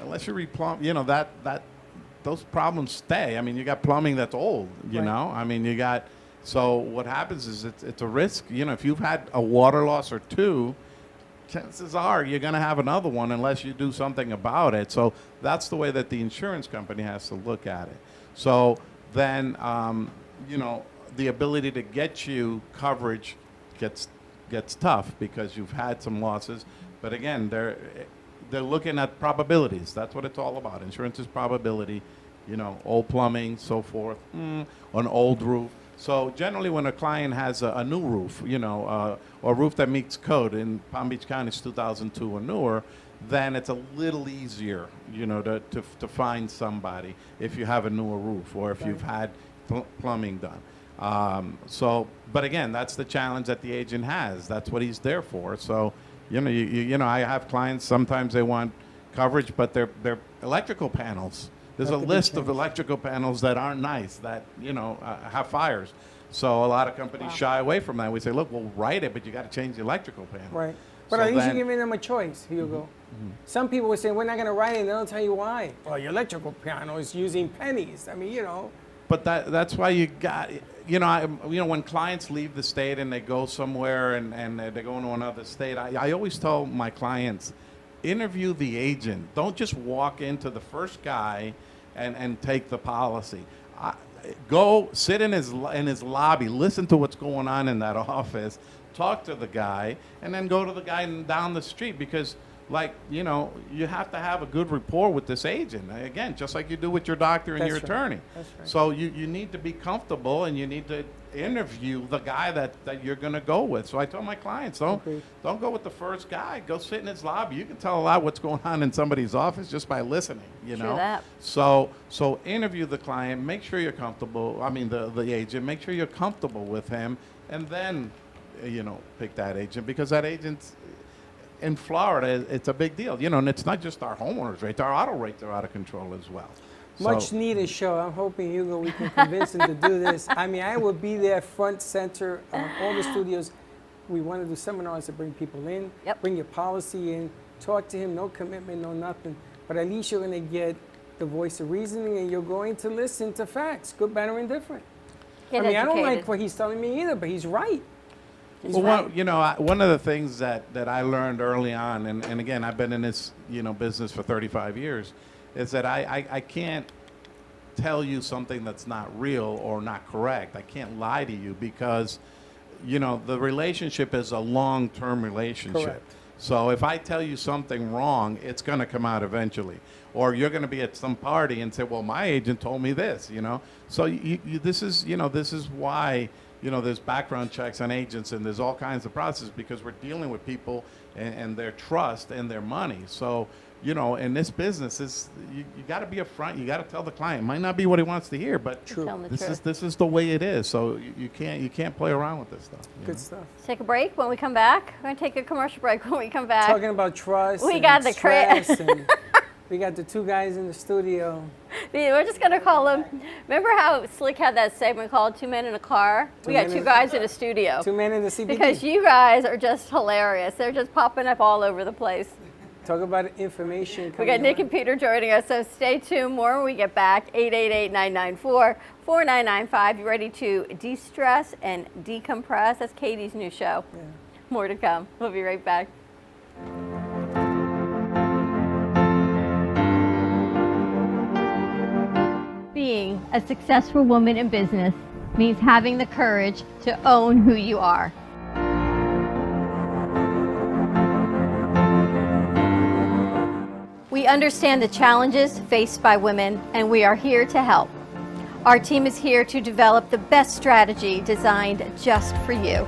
unless you replumb, that those problems stay. I mean, you got plumbing that's old, Right. I mean, so what happens is it's a risk. If you've had a water loss or 2, chances are you're going to have another one unless you do something about it. So that's the way that the insurance company has to look at it. So then, the ability to get you coverage gets tough because you've had some losses. But again, they're looking at probabilities. That's what it's all about. Insurance is probability. Old plumbing, so forth, an old roof. So generally, when a client has a new roof, or a roof that meets code in Palm Beach County, it's 2002 or newer, then it's a little easier, to find somebody if you have a newer roof or if you've had plumbing done. But again, that's the challenge that the agent has. That's what he's there for. So, I have clients, sometimes they want coverage, but they're electrical panels. There's a list of electrical panels that aren't nice, that, have fires. So a lot of companies shy away from that. We say, look, we'll write it, but you got to change the electrical panel. Right. But So at least then- you're giving them a choice, Hugo. Some people would say, we're not going to write it, and they'll tell you why. Well, your electrical panel is using pennies. I mean, But that's why you got, when clients leave the state and they go somewhere and they go into another state, I always tell my clients, interview the agent. Don't just walk into the first guy and take the policy. Go sit in his lobby, listen to what's going on in that office, talk to the guy, and then go to the guy down the street, because you have to have a good rapport with this agent. Again, just like you do with your doctor and That's your right. attorney. That's right. So you need to be comfortable, and you need to interview the guy that you're going to go with. So I tell my clients, don't go with the first guy. Go sit in his lobby. You can tell a lot what's going on in somebody's office just by listening. True that. So interview the client. Make sure you're comfortable. I mean, the agent. Make sure you're comfortable with him, and then pick that agent, because that agent's in Florida, it's a big deal, and it's not just our homeowners rates, our auto rates are out of control as well. much So- needed show. I'm hoping, Hugo, we can convince him to do this. I mean, I will be there front center on all the studios. We want to do seminars to bring people in, bring your policy in, talk to him, no commitment, no nothing. But at least you're going to get the voice of reasoning, and you're going to listen to facts, good, bad, or indifferent. Get I mean, I don't like educated. what he's telling me either, but he's right. He's Well, right. one of the things that I learned early on, and again, I've been in this business for 35 years, is that I can't tell you something that's not real or not correct. I can't lie to you, because the relationship is a long-term relationship. Correct. So if I tell you something wrong, it's going to come out eventually. Or you're going to be at some party and say, well, my agent told me this, So this is why, there's background checks on agents and there's all kinds of processes, because we're dealing with people and their trust and their money. So, in this business, you got to be upfront. You got to tell the client. It might not be what he wants to hear, but this is the way it is. So you can't play around with this stuff. Good stuff. Take a break. When we come back, we're going to take a commercial break. When we come back, Talking about trust. We and got the stress and we got the two guys in the studio. We're just going to call them. Remember how Slick had that segment called Two Men in a Car? We got two guys in the studio. Two men in the CBD. Because you guys are just hilarious. They're just popping up all over the place. Talk about information. We got Nick and Peter joining us, so stay tuned. More when we get back. 888-994-4995. You ready to de-stress and decompress? That's Katie's new show. Yeah. More to come. We'll be right back. Being a successful woman in business means having the courage to own who you are. We understand the challenges faced by women, and we are here to help. Our team is here to develop the best strategy designed just for you.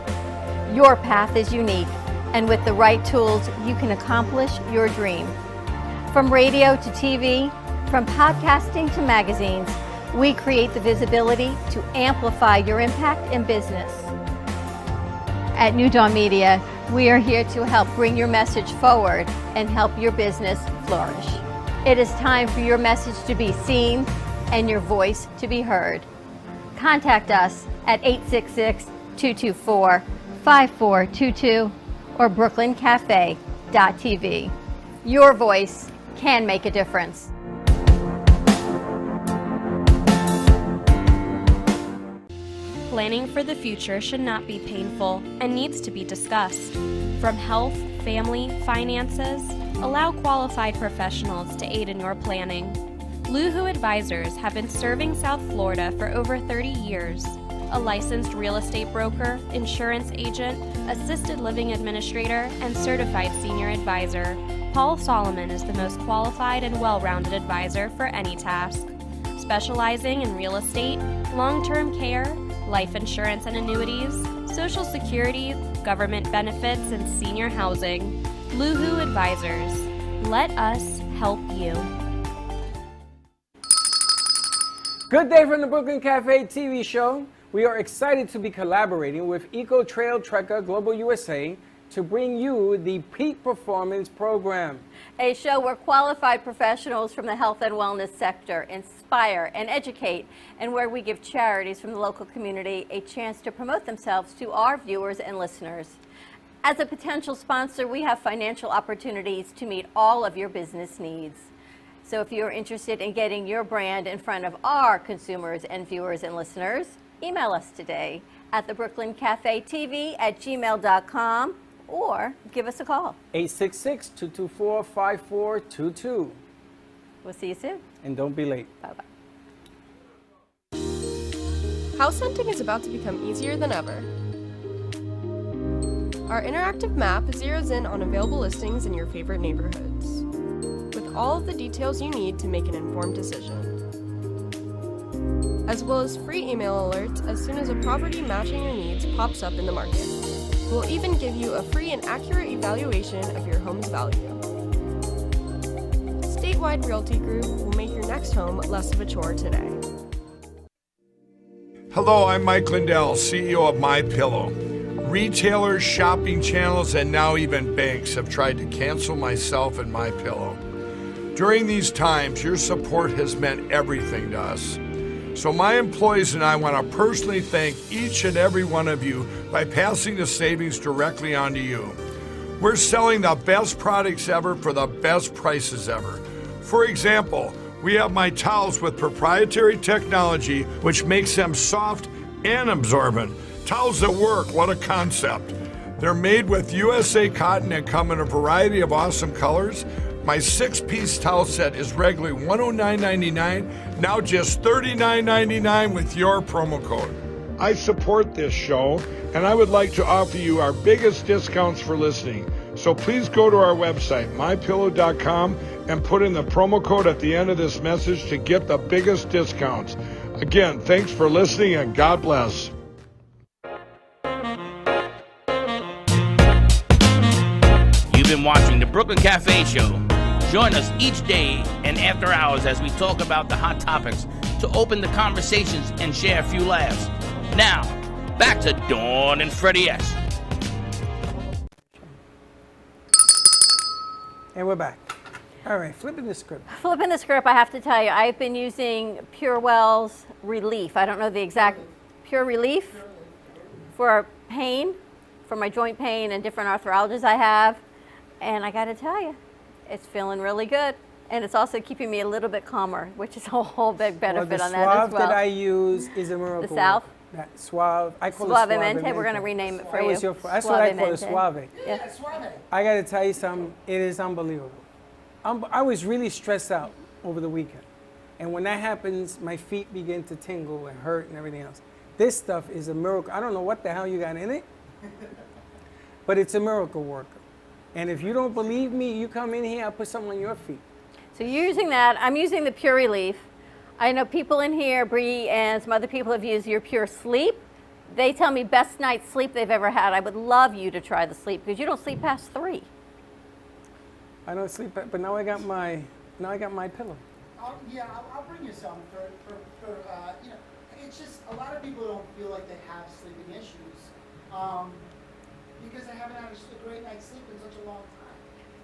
Your path is unique, and with the right tools, you can accomplish your dream. From radio to TV, from podcasting to magazines, we create the visibility to amplify your impact in business. At New Dawn Media, we are here to help bring your message forward and help your business flourish. It is time for your message to be seen and your voice to be heard. Contact us at 866-224-5422 or brooklyncafe.tv. Your voice can make a difference. Planning for the future should not be painful and needs to be discussed. From health, family, finances, allow qualified professionals to aid in your planning. Luhu Advisors have been serving South Florida for over 30 years. A licensed real estate broker, insurance agent, assisted living administrator, and certified senior advisor, Paul Solomon is the most qualified and well-rounded advisor for any task. Specializing in real estate, long-term care, life insurance and annuities, Social Security, government benefits, and senior housing. Luhu Advisors. Let us help you. Good day from the Brooklyn Cafe TV show. We are excited to be collaborating with Eco Trail Trekker Global USA to bring you the Peak Performance Program. A show where qualified professionals from the health and wellness sector inspire and educate, and where we give charities from the local community a chance to promote themselves to our viewers and listeners. As a potential sponsor, we have financial opportunities to meet all of your business needs. So if you're interested in getting your brand in front of our consumers and viewers and listeners, email us today at thebrooklynCafeTV@gmail.com or give us a call. 866-224-5422. We'll see you soon. And don't be late. Bye-bye. House hunting is about to become easier than ever. Our interactive map zeroes in on available listings in your favorite neighborhoods, with all of the details you need to make an informed decision, as well as free email alerts as soon as a property matching your needs pops up in the market. We'll even give you a free and accurate evaluation of your home's value. Statewide Realty Group will make your next home less of a chore today. Hello, I'm Mike Lindell, CEO of MyPillow. Retailers, shopping channels, and now even banks have tried to cancel myself and MyPillow. During these times, your support has meant everything to us. So my employees and I want to personally thank each and every one of you by passing the savings directly on to you. We're selling the best products ever for the best prices ever. For example, we have my towels with proprietary technology which makes them soft and absorbent. Towels that work, what a concept. They're made with USA cotton and come in a variety of awesome colors. My 6-piece towel set is regularly $109.99, now just $39.99 with your promo code. I support this show, and I would like to offer you our biggest discounts for listening. So please go to our website, mypillow.com, and put in the promo code at the end of this message to get the biggest discounts. Again, thanks for listening, and God bless. You've been watching the Brooklyn Cafe Show. Join us each day and after hours as we talk about the hot topics to open the conversations and share a few laughs. Now, back to Dawn and Freddie S. And we're back. All right, flipping the script. Flipping the script, I have to tell you, I've been using Purewell's Relief. I don't know the exact, Pure Relief for pain, for my joint pain and different arthralgias I have. And I got to tell you, it's feeling really good. And it's also keeping me a little bit calmer, which is a whole big benefit on that as well. The Suave that I use is a miracle. The South? That Suave. I call Suave it Mente. We're going to rename it for you. That's what I call it, Suave. Yeah. I got to tell you something. It is unbelievable. I was really stressed out over the weekend. And when that happens, my feet begin to tingle and hurt and everything else. This stuff is a miracle. I don't know what the hell you got in it, but it's a miracle worker. And if you don't believe me, you come in here, I'll put something on your feet. So you're using that. I'm using the Pure Relief. I know people in here, Bree and some other people have used your Pure Sleep. They tell me best night's sleep they've ever had. I would love you to try the sleep because you don't sleep past 3. I don't sleep, but now I got my pillow. Yeah, I'll bring you some for you know, it's just a lot of people don't feel like they have sleeping issues because they haven't had a great night's sleep in such a long time.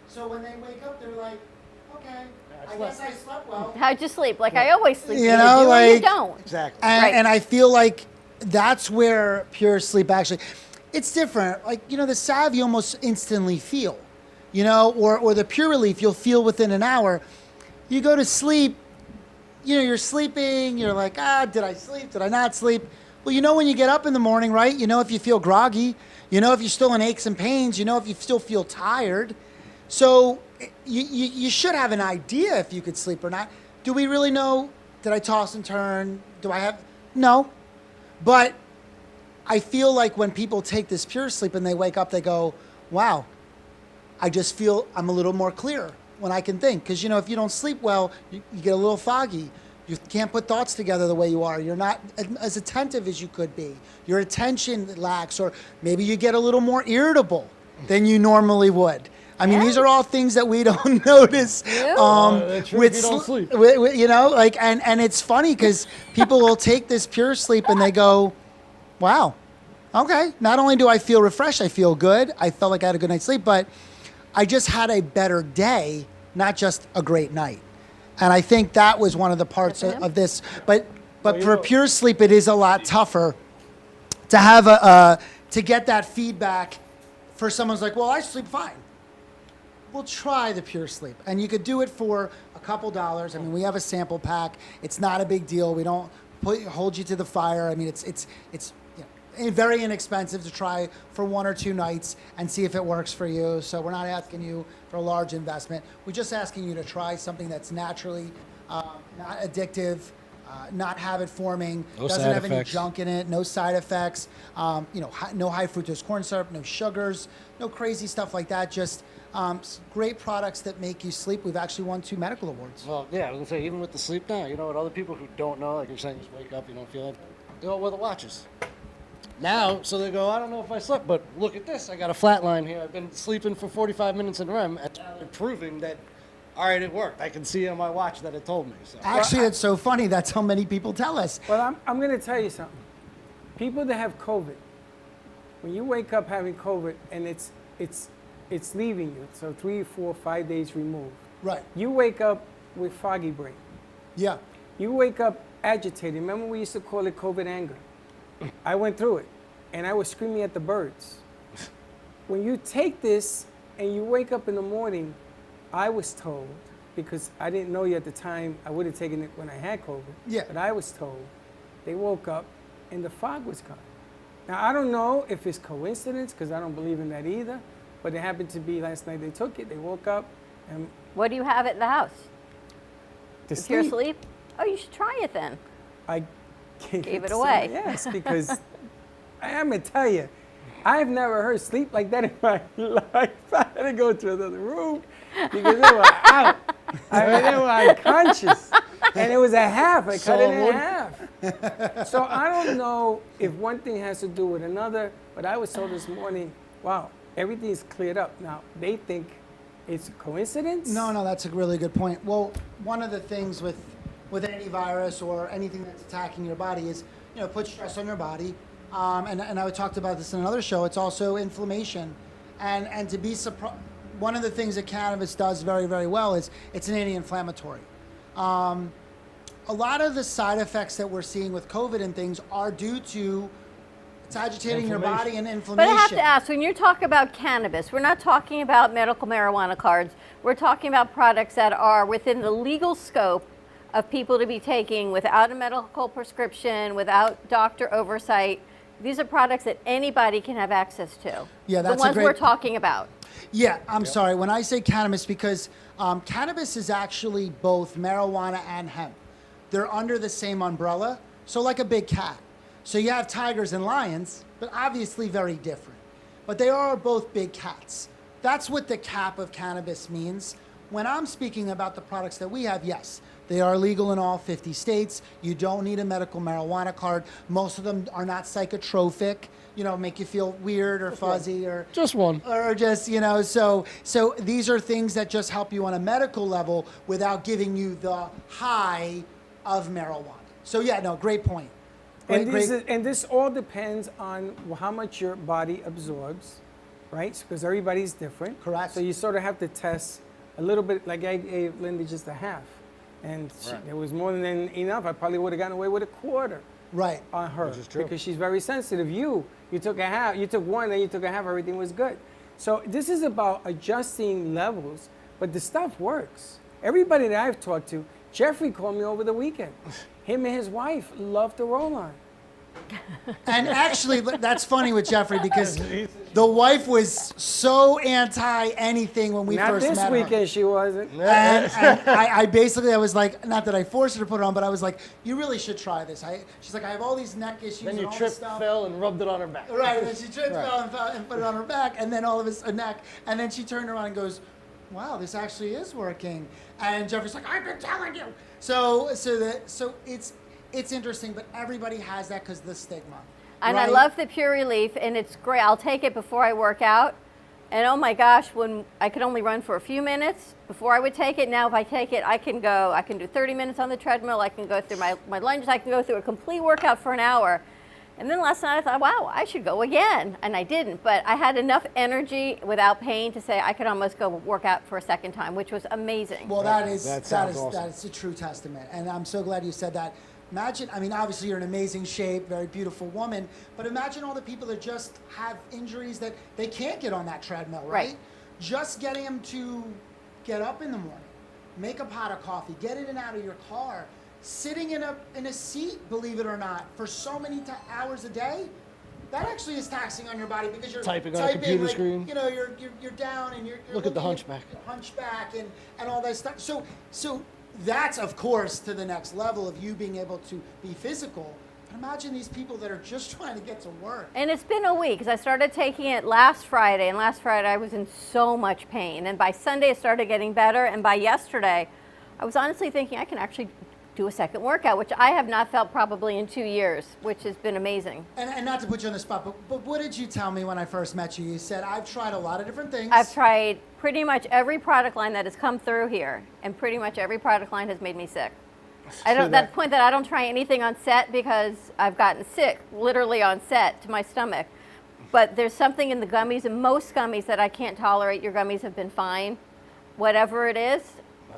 So when they wake up, they're like, okay, I guess I slept well. How'd you sleep? Like I always sleep. You know, like, you don't. Exactly. Right. And I feel like that's where Pure Sleep actually, it's different. Like, you know, the Salve you almost instantly feel, you know, or the Pure Relief you'll feel within an hour. You go to sleep, you know, you're sleeping, you're like, did I sleep? Did I not sleep? Well, you know when you get up in the morning, right? You know if you feel groggy. You know if you're still in aches and pains. You know if you still feel tired. So you should have an idea if you could sleep or not. Do we really know? Did I toss and turn? Do I have? No. But I feel like when people take this Pure Sleep and they wake up, they go, wow, I just feel I'm a little more clear when I can think. Because, you know, if you don't sleep well, you get a little foggy. You can't put thoughts together the way you are. You're not as attentive as you could be. Your attention lacks, or maybe you get a little more irritable than you normally would. I mean, these are all things that we don't notice with sleep. You know, like, and it's funny because people will take this Pure Sleep and they go, wow, okay, not only do I feel refreshed, I feel good. I felt like I had a good night's sleep, but I just had a better day, not just a great night. And I think that was one of the parts of this. But for Pure Sleep, it is a lot tougher to have to get that feedback for someone's like, well, I sleep fine. Well, try the Pure Sleep. And you could do it for a couple dollars. I mean, we have a sample pack. It's not a big deal. We don't hold you to the fire. I mean, it's you know, very inexpensive to try for 1 or 2 nights and see if it works for you. So we're not asking you for a large investment. We're just asking you to try something that's naturally not addictive, not habit-forming, doesn't have any junk in it, no side effects, you know, no high fructose corn syrup, no sugars, no crazy stuff like that. Just great products that make you sleep. We've actually won 2 medical awards. Well, yeah, I was gonna say, even with the sleep now, you know what other people who don't know, like you're saying, just wake up, you don't feel it, they all wear the watches. Now, so they go, I don't know if I slept, but look at this. I got a flat line here. I've been sleeping for 45 minutes in REM, and now they're proving that, all right, it worked. I can see on my watch that it told me. So. Actually, it's so funny. That's how many people tell us. Well, I'm going to tell you something. People that have COVID, when you wake up having COVID and it's leaving you, so 3, 4, 5 days removed. Right. You wake up with foggy brain. Yeah. You wake up agitated. Remember we used to call it COVID anger? I went through it, and I was screaming at the birds. When you take this and you wake up in the morning, I was told, because I didn't know you at the time, I would have taken it when I had COVID, but I was told, they woke up and the fog was gone. Now, I don't know if it's coincidence, because I don't believe in that either, but it happened to be last night they took it, they woke up, and... What do you have at the house? To Pure Sleep? Oh, you should try it then. Gave it to away. someone. Yes, because I'm going to tell you, I've never heard sleep like that in my life. I had to go to another room because they were out. I mean, they were unconscious. And it was a half. I cut it in half. So I don't know if one thing has to do with another, but I was told this morning, wow, everything's cleared up. Now, they think it's a coincidence? No, that's a really good point. Well, one of the things with any virus or anything that's attacking your body is, put stress on your body. And I talked about this in another show. It's also inflammation. And to be surprised, one of the things that cannabis does very, very well is it's an anti-inflammatory. A lot of the side effects that we're seeing with COVID and things are due to it's agitating your body and inflammation. But I have to ask, when you talk about cannabis, we're not talking about medical marijuana cards. We're talking about products that are within the legal scope of people to be taking without a medical prescription, without doctor oversight. These are products that anybody can have access to. Yeah, that's the ones we're talking about. Yeah, I'm sorry. When I say cannabis, because cannabis is actually both marijuana and hemp. They're under the same umbrella, so like a big cat. So you have tigers and lions, but obviously very different. But they are both big cats. That's what the cap of cannabis means. When I'm speaking about the products that we have, yes, they are legal in all 50 states. You don't need a medical marijuana card. Most of them are not psychotropic, make you feel weird or fuzzy or just one. Or just, so these are things that just help you on a medical level without giving you the high of marijuana. So yeah, no, great point. And this all depends on how much your body absorbs, right? Because everybody's different. Correct. So you sort of have to test a little bit, like I gave Lindy just a half. And it was more than enough. I probably would have gotten away with a quarter. Right. On her. Which is true. Because she's very sensitive. You took a half, you took one, then you took a half, everything was good. So this is about adjusting levels, but the stuff works. Everybody that I've talked to, Jeffrey called me over the weekend. Him and his wife love the roll-on. And actually, that's funny with Jeffrey because the wife was so anti anything when we first met her. Not this weekend she wasn't. And I was like, not that I forced her to put it on, but I was like, you really should try this. She's like, I have all these neck issues. Then and you all tripped, this stuff. fell, and rubbed it on her back. Right, and then she tripped, fell, and put it on her back, and then all of a neck, and then she turned around and goes, wow, this actually is working. And Jeffrey's like, I've been telling you. So it's interesting, but everybody has that because of the stigma. And right? I love the Pure Relief, and it's great. I'll take it before I work out. And oh my gosh, when I could only run for a few minutes before I would take it, now if I take it, I can do 30 minutes on the treadmill, I can go through my lunges, I can go through a complete workout for an hour. And then last night I thought, wow, I should go again. And I didn't, but I had enough energy without pain to say I could almost go work out for a second time, which was amazing. Well, that is awesome. That is a true testament. And I'm so glad you said that. Imagine, obviously you're in amazing shape, very beautiful woman, but imagine all the people that just have injuries that they can't get on that treadmill, right? Just getting them to get up in the morning, make a pot of coffee, get in and out of your car, sitting in a seat, believe it or not, for so many hours a day, that actually is taxing on your body because you're typing on a computer screen. You're down and you're look at the hunchback. Hunchback and all that stuff. So that's, of course, to the next level of you being able to be physical. But imagine these people that are just trying to get to work. And it's been a week because I started taking it last Friday, and last Friday I was in so much pain. And by Sunday it started getting better, and by yesterday I was honestly thinking I can actually do a second workout, which I have not felt probably in 2 years, which has been amazing. And not to put you on the spot, but what did you tell me when I first met you? You said, I've tried a lot of different things. I've tried pretty much every product line that has come through here, and pretty much every product line has made me sick. That's the point that I don't try anything on set because I've gotten sick, literally on set, to my stomach. But there's something in the gummies, and most gummies that I can't tolerate. Your gummies have been fine. Whatever it is,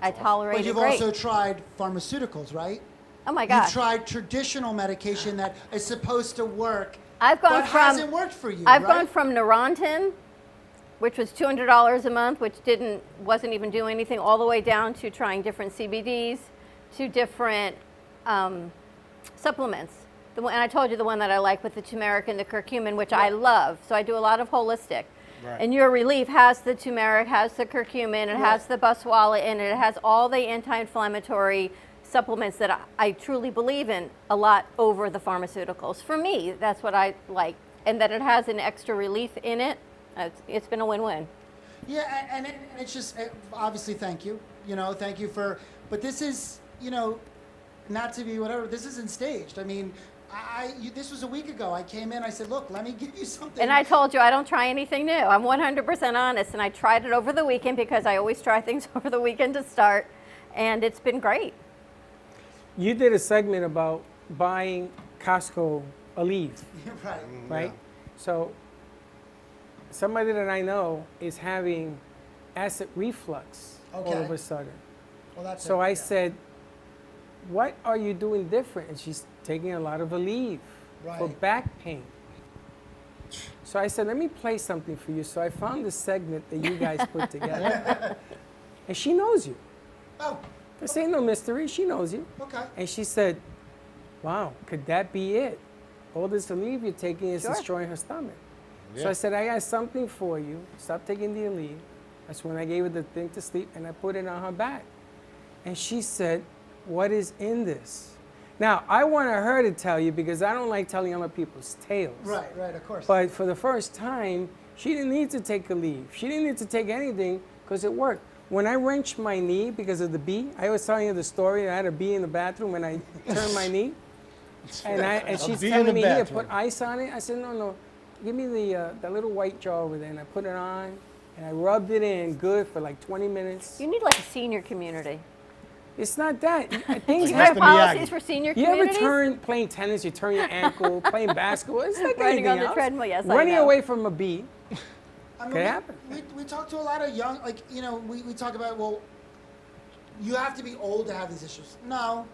I tolerate But you've it great. also tried pharmaceuticals, right? Oh my gosh. You've tried traditional medication that is supposed to work, but hasn't worked for you, I've right? gone from Neurontin, which was $200 a month, which wasn't even doing anything, all the way down to trying different CBDs, to different supplements. And I told you the one that I like with the turmeric and the curcumin, which I love. So I do a lot of holistic. Right. And Your Relief has the turmeric, has the curcumin, it has the buswala in it, it has all the anti-inflammatory supplements that I truly believe in a lot over the pharmaceuticals. For me, that's what I like. And that it has an extra relief in it, it's been a win-win. Yeah, and it's just, obviously, thank you. Thank you for, but this is, not to be whatever, this isn't staged. I mean, this was a week ago. I came in, I said, look, let me give you something. And I told you I don't try anything new. I'm 100% honest, and I tried it over the weekend because I always try things over the weekend to start, and it's been great. You did a segment about buying Costco Aleve. Right. Right? Yeah. So somebody that I know is having acid reflux all Okay. of a sudden. Well, that's So it, I yeah. said, what are you doing different? And she's taking a lot of Aleve for Right. back pain. So I said, let me play something for you. So I found the segment that you guys put together. And she knows you. Oh. This ain't no mystery. She knows you. Okay. And she said, wow, could that be it? All this Aleve you're taking is Sure. destroying her stomach. So Yeah. I said, I got something for you. Stop taking the Aleve. That's when I gave her the thing to sleep, and I put it on her back. And she said, what is in this? Now, I wanted her to tell you because I don't like telling other people's tales. Right, of course. But for the first time, she didn't need to take Aleve. She didn't need to take anything because it worked. When I wrenched my knee because of the bee, I was telling you the story. I had a bee in the bathroom and I turned my knee. And she's bee in telling the me, here, bathroom. put ice on it. I said, no, give me the little white jar over there. And I put it on and I rubbed it in good for like 20 minutes. You need like a senior community. It's not that. Things Do you have policies for senior You ever communities? turn playing tennis, you turn your ankle, playing basketball, it's like Riding anything on the else. treadmill, yes, I Running know. away from a bee. I Could happen. we talk to a lot of young, we talk about, well, you have to be old to have these issues. No,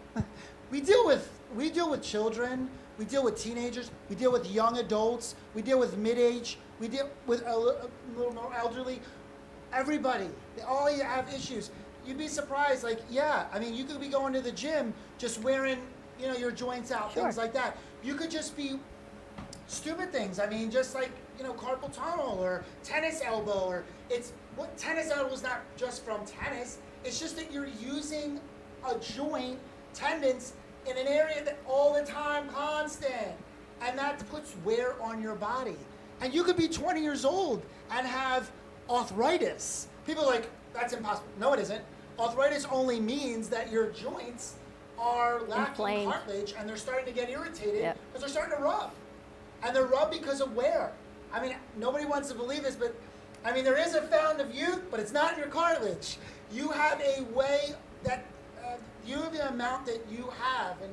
we deal with children, we deal with teenagers, we deal with young adults, we deal with mid-age, we deal with a little more elderly. Everybody, they all have issues. You'd be surprised, you could be going to the gym just wearing, your joints out, Sure. things like that. You could just be stupid things. Just like, carpal tunnel or tennis elbow, or tennis elbow is not just from tennis. It's just that you're using a joint, tendons, in an area that all the time, constant. And that puts wear on your body. And you could be 20 years old and have arthritis. People are like, that's impossible. No, it isn't. Arthritis only means that your joints are lacking Inflamed. cartilage and they're starting to get irritated Yep. because they're starting to rub. And they're rubbed because of wear. Nobody wants to believe this, but there is a fountain of youth, but it's not in your cartilage. You have a way that you have the amount that you have, and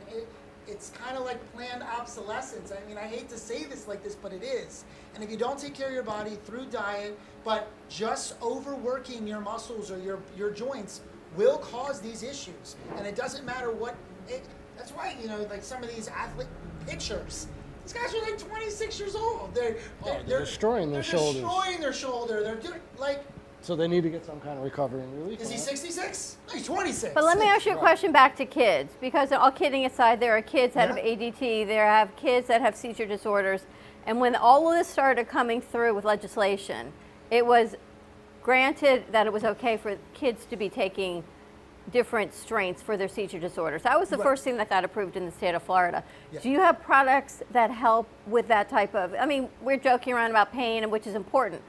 it's kind of like planned obsolescence. I hate to say this like this, but it is. And if you don't take care of your body through diet, but just overworking your muscles or your joints will cause these issues. And it doesn't matter what. That's why like some of these athlete pictures. These guys are like 26 years old. They're destroying their shoulders. Destroying their shoulder. They're doing So they need to get some kind of recovery and relief. Is he on it. 66? No, he's 26. But let me ask you a question back to kids, because all kidding aside, there are kids that have ADT, there have kids that have seizure disorders, and when all of this started coming through with legislation, it was granted that it was okay for kids to be taking different strengths for their seizure disorders. That was the first thing that got approved in the state of Florida. Yeah. Do you have products that help with that type of, we're joking around about pain, and which is important,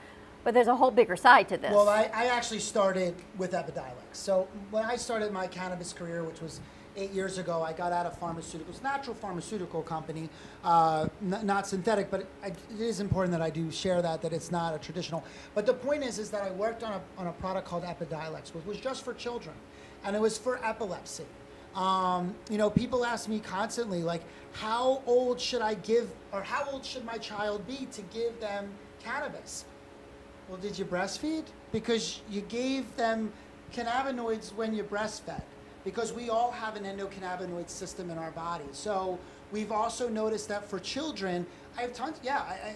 but there's a whole bigger side to this. Well, I actually started with Epidiolex. So when I started my cannabis career, which was 8 years ago, I got out of pharmaceuticals, natural pharmaceutical company, not synthetic, but it is important that I do share that it's not a traditional. But the point is that I worked on a product called Epidiolex, which was just for children, and it was for epilepsy. People ask me constantly, like, how old should I give, or how old should my child be to give them cannabis? Well, did you breastfeed? Because you gave them cannabinoids when you breastfed. Because we all have an endocannabinoid system in our body. So we've also noticed that for children, I have tons,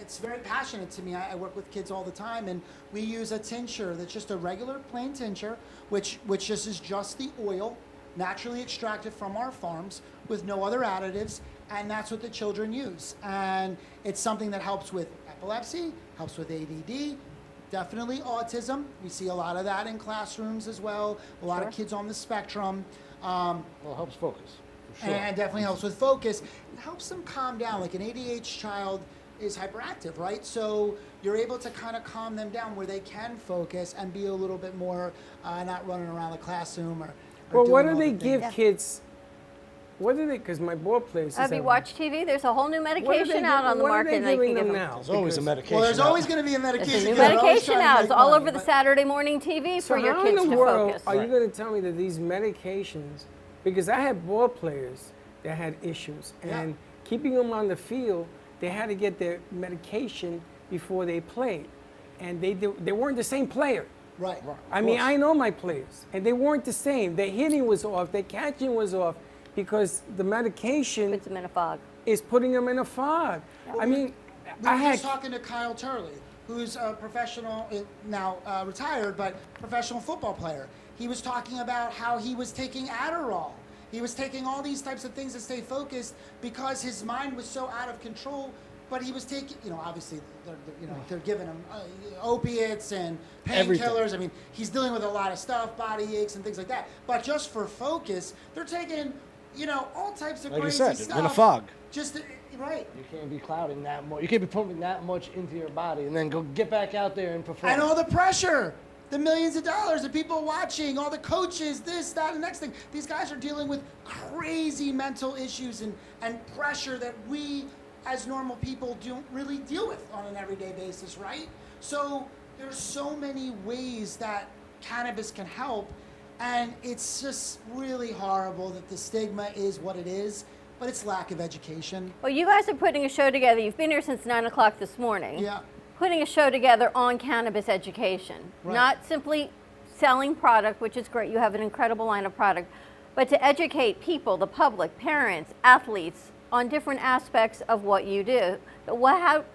it's very passionate to me. I work with kids all the time, and we use a tincture that's just a regular plain tincture, which just is just the oil, naturally extracted from our farms with no other additives, and that's what the children use. And it's something that helps with epilepsy, helps with ADD, definitely autism. We see a lot of that in classrooms as well. A lot of kids on the spectrum. Well, it helps focus, for sure. And definitely helps with focus. It helps them calm down. Like an ADHD child is hyperactive, right? So you're able to kind of calm them down where they can focus and be a little bit more not running around the classroom or Well, what doing do all they the give things. kids? What do they? Because my ball players. Have you watched TV? There's a whole new medication out on the market. What are they giving can them give now? There's always a medication. Well, there's out. always going to be a There's medication. a new because they're always medication trying to out. make It's all money, over the but- Saturday morning TV So for your how kids in the to world focus. are you going to tell me that these medications? Because I had ball players that had issues, and keeping them on the field, they had to get their medication before they played, and they weren't the same player. Right. I mean, I know my players, and they weren't the same. Their hitting was off, their catching was off, because the medication puts them in a fog. Is putting them in a fog. I mean, We I were had just talking to Kyle Turley, who's a professional, now retired, but professional football player. He was talking about how he was taking Adderall. He was taking all these types of things to stay focused because his mind was so out of control. But he was taking, obviously, they're giving him opiates and Everything. painkillers. I mean, he's dealing with a lot of stuff, body aches and things like that. But just for focus, they're taking, all types of Like you crazy said, stuff. in a fog. Just right. You can't be clouding that much. You can't be pumping that much into your body and then go get back out there and perform. And all the pressure, the millions of dollars, the people watching, all the coaches, this, that, and the next thing. These guys are dealing with crazy mental issues and pressure that we, as normal people, don't really deal with on an everyday basis, right? So there's so many ways that cannabis can help, and it's just really horrible that the stigma is what it is, but it's lack of education. Well, you guys are putting a show together. You've been here since 9 o'clock this morning. Yeah. Putting a show together on cannabis education, Right. not simply selling product, which is great. You have an incredible line of product, but to educate people, the public, parents, athletes, on different aspects of what you do. What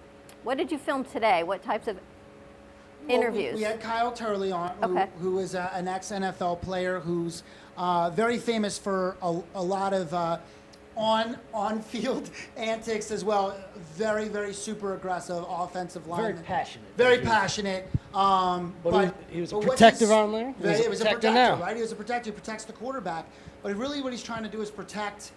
did you film today? What types of interviews? We had Kyle Turley on, who is an ex-NFL player who's very famous for a lot of on-field antics as well. Very, very super aggressive offensive lineman. Very passionate. Very passionate. But he was a what's protector his- on there? Yeah, he was a protector protector, now. right? He was a protector. He protects the quarterback. But really what he's trying to do is protect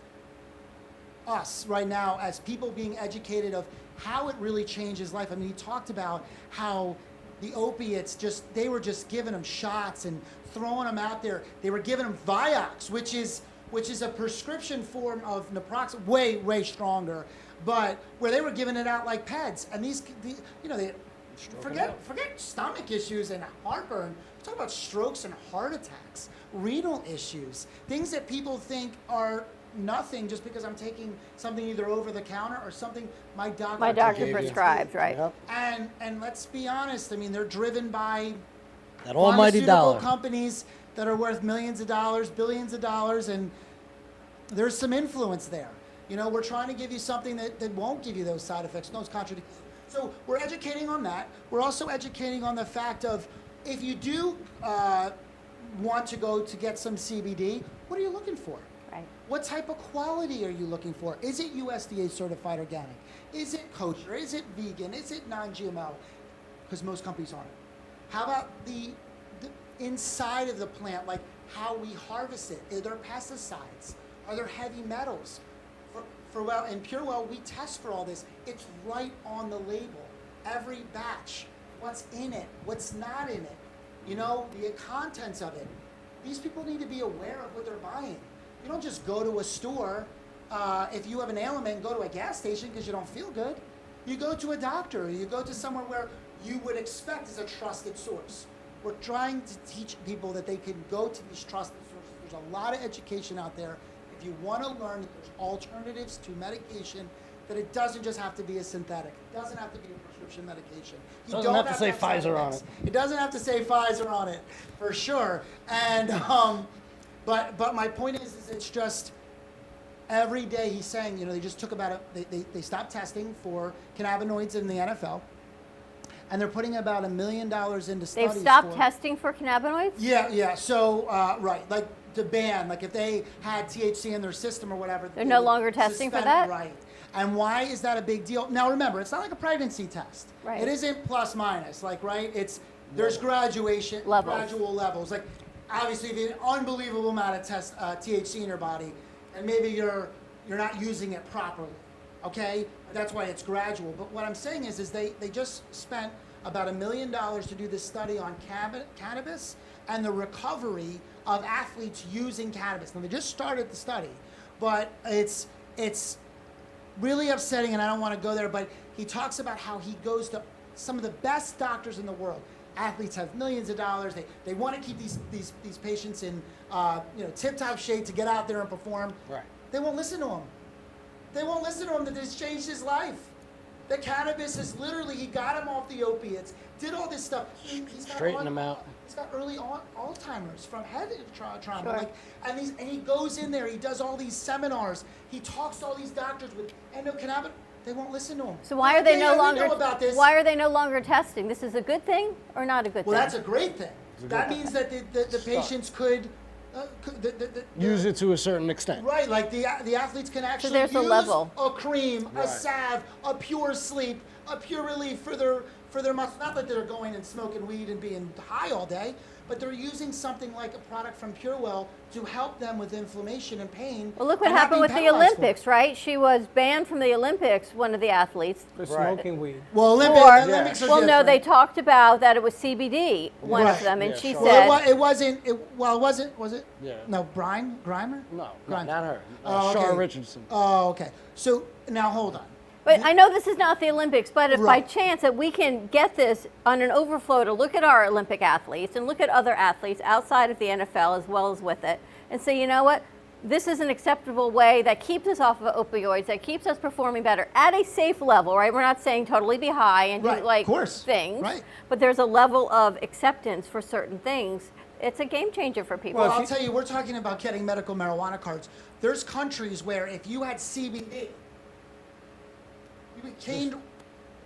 us right now as people being educated of how it really changes life. I mean, he talked about how the opiates they were just giving them shots and throwing them out there. They were giving them Vioxx, which is a prescription form of naproxen, way, way stronger, but where they were giving it out like peds. And they forget stomach issues and heartburn. Talk about strokes and heart attacks, renal issues, things that people think are nothing just because I'm taking something either over the counter or something my doctor prescribed, right? Yep. And let's be honest, I mean, they're driven by That almighty pharmaceutical dollar. companies that are worth millions of dollars, billions of dollars, and there's some influence there. We're trying to give you something that won't give you those side effects, those contradictions. So we're educating on that. We're also educating on the fact of if you do want to go to get some CBD, what are you looking for? Right. What type of quality are you looking for? Is it USDA certified organic? Is it kosher? Is it vegan? Is it non-GMO? Because most companies aren't. How about the inside of the plant, like how we harvest it? Are there pesticides? Are there heavy metals? In PureWell, we test for all this. It's right on the label. Every batch, what's in it, what's not in it, the contents of it. These people need to be aware of what they're buying. You don't just go to a store if you have an ailment and go to a gas station because you don't feel good. You go to a doctor, or you go to somewhere where you would expect is a trusted source. We're trying to teach people that they can go to these trusted sources. There's a lot of education out there. If you want to learn that there's alternatives to medication, that it doesn't just have to be a synthetic. It doesn't have to be a prescription medication. You Doesn't don't have to say side Pfizer on effects. It doesn't have to say Pfizer on it, for sure. And but my point is it's just every day he's saying, they just took about they stopped testing for cannabinoids in the NFL. And they're putting about $1 million into studies. They've stopped testing for cannabinoids? Yeah. So, right, like the ban, like if they had THC in their system or whatever. They're no longer testing for suspend it, that? Right. And why is that a big deal? Now, remember, it's not like a pregnancy test. Right. It isn't plus minus, right? It's there's gradual levels. Like, obviously, if you have an unbelievable amount of THC in your body, and maybe you're not using it properly, okay? That's why it's gradual. But what I'm saying is they just spent about $1 million to do this study on cannabis and the recovery of athletes using cannabis. Now, they just started the study, but it's really upsetting, and I don't want to go there, but he talks about how he goes to some of the best doctors in the world. Athletes have millions of dollars. They want to keep these patients in tip-top shape to get out there and perform. Right. They won't listen to him. They won't listen to him that this changed his life. The cannabis is literally, he got him off the opiates, did all this stuff. He's got Straighten him out. He's got early Alzheimer's from head trauma. Sure. Like, and he goes in there, he does all these seminars, he talks to all these doctors with endocannabinoid. They won't listen to him. So why are they no longer? Know about this. Why are they no longer testing? This is a good thing or not a good thing? Well, that's a great thing. That means that the patients could use it to a certain extent. Right, like the athletes can actually there's use a level. a cream, a Right. salve, a pure sleep, a pure relief for their muscles. Not that they're going and smoking weed and being high all day, but they're using something like a product from PureWell to help them with inflammation and pain. Well, look what and not happened being with the paralyzed for it. Olympics, right? She was banned from the Olympics, one of the athletes. For smoking weed. Well, Olympics are well, different. no, they talked about that it was CBD, one of them, and she said. Well, it wasn't. Was it? Yeah. No, Grimer? No, Grimer. not her. Oh, Shara okay. Richardson. Oh, okay. So now hold on. But I know this is not the Olympics, but if by Right. chance that we can get this on an overflow to look at our Olympic athletes and look at other athletes outside of the NFL as well as with it and say, you know what, this is an acceptable way that keeps us off of opioids, that keeps us performing better at a safe level, right? We're not saying totally be high and Right, do like of course. things, Right. but there's a level of acceptance for certain things. It's a game changer for people. Well, I'll tell you, we're talking about getting medical marijuana cards. There's countries where if you had CBD, you became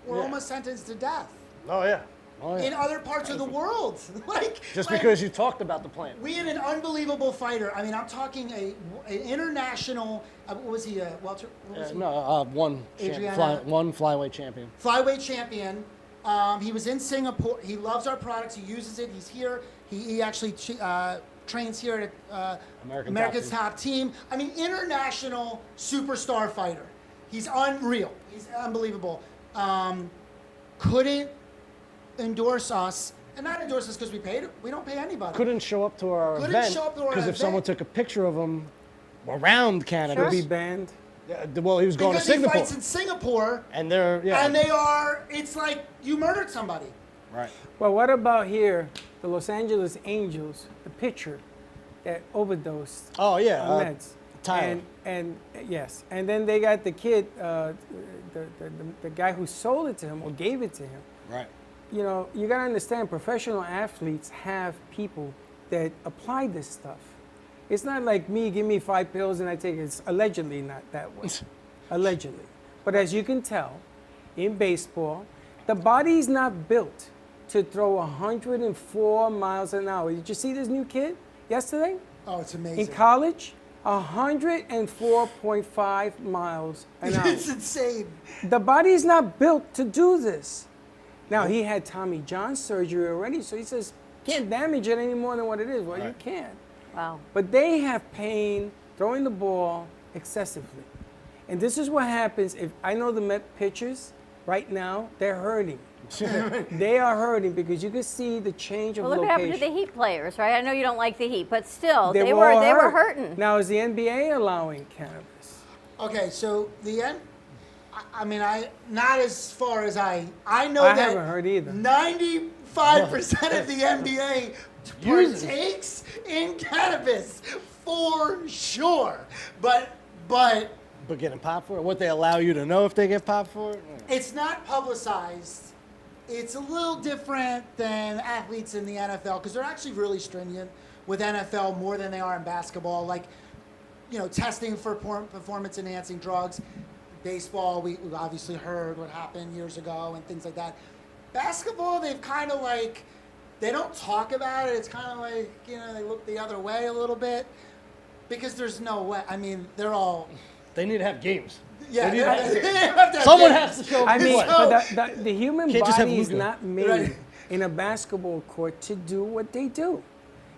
or Yeah. almost sentenced to death. Oh yeah. Oh yeah. In other parts of the world. Just like, because you talked about the plant. we had an unbelievable fighter. I mean, I'm talking an international, what was he, Welter? What was he? One Adriana- one flyweight champion. Flyweight champion. He was in Singapore. He loves our products. He uses it. He's here. He actually trains here at America's Top Team. I mean, international superstar fighter. He's unreal. He's unbelievable. Couldn't endorse us, and not endorse us because we paid. We don't pay anybody. Couldn't show up to our Couldn't event show up to our because if event. someone took a picture of him around Canada, Should be banned. well, he was going because to Singapore, he fights in Singapore, and they're and they are. It's like you murdered somebody. right. Well, what about here, the Los Angeles Angels, the pitcher that overdosed Oh yeah, on meds? Tyler. And yes, and then they got the kid, the guy who sold it to him or gave it to him. Right. You know, you gotta understand, professional athletes have people that apply this stuff. It's not like me, give me 5 pills and I take it. It's allegedly not that way. Allegedly. But as you can tell, in baseball, the body's not built to throw 104 miles an hour. Did you see this new kid yesterday? Oh, it's In amazing. college, 104.5 miles an hour. It's insane. The body's not built to do this. Now, he had Tommy John surgery already, so he says, can't damage it any more than what it is. Well, you can. Wow. But they have pain throwing the ball excessively. And this is what happens if I know the Met pitchers right now, they're hurting. They are hurting because you can see the change of Well, look what happened location. to the Heat players, right? I know you don't like the Heat, but still, they were all were hurt. hurting. Now, is the NBA allowing cannabis? Okay, so the end. I mean, not as far as I know I that haven't heard either. 95% of the NBA partakes in cannabis for sure, but But getting popped for it, what they allow you to know if they get popped for it? it's not publicized. It's a little different than athletes in the NFL because they're actually really stringent with NFL more than they are in basketball. Like, you know, testing for performance-enhancing drugs. Baseball, we've obviously heard what happened years ago and things like that. Basketball, they've kind of like, they don't talk about it. It's kind of like, you know, they look the other way a little bit because there's no way. I mean, they're all. They need to have games. Yeah, They need to they have to have someone games. has to show. I mean, what. but the human Can't just have body is Luka. not made Right. in a basketball court to do what they do.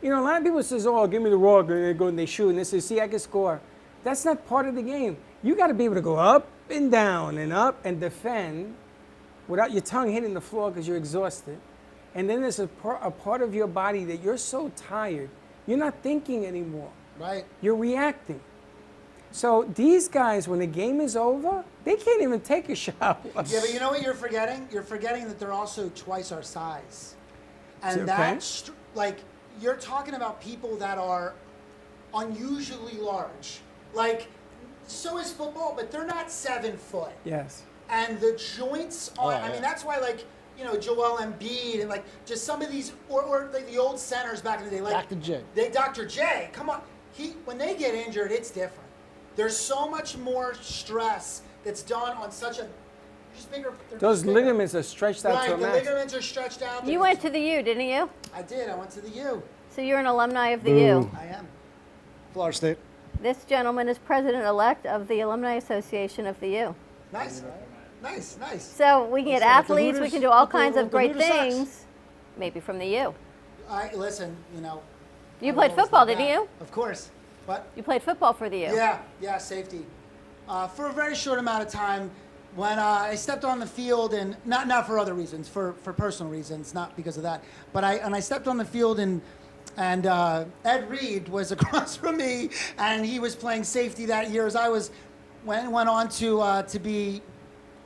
You know, a lot of people says, "Oh, give me the rock," and they go and they shoot, and they say, "See, I can score." That's not part of the game. You got to be able to go up and down and up and defend without your tongue hitting the floor because you're exhausted. And then there's a part of your body that you're so tired, you're not thinking anymore. Right. You're reacting. So these guys, when the game is over, they can't even take a shower. Yeah, but you know what you're forgetting? You're forgetting that they're also twice our size. And Okay. that's, like, you're talking about people that are unusually large. Like, so is football, but they're not 7 foot. Yes. And the joints on, I yeah. mean, that's why, like, you know, Joel Embiid and, like, just some of these, or like the old centers back in the day. Like, Dr. J. Dr. J, come on. When they get injured, it's different. There's so much more stress that's done on such a, just bigger. they're Those just bigger. ligaments are stretched out Right, to a the max. ligaments are stretched out. You went to the U, didn't you? I did. I went to the U. So you're an alumni of the U. I am. Florida State. This gentleman is president-elect of the Alumni Association of the U. Nice. Nice, nice. So we can get Listen, with the athletes, we Hooters- can do all with the- kinds of with the great Hooter Sox. things, maybe from the U. Listen, you know. You I've played always football, loved didn't that. you? Of course. What? You played football for the U. Yeah, safety. For a very short amount of time, when I stepped on the field, and not for other reasons, for personal reasons, not because of that, but I stepped on the field and Ed Reed was across from me, and he was playing safety that year as I went on to be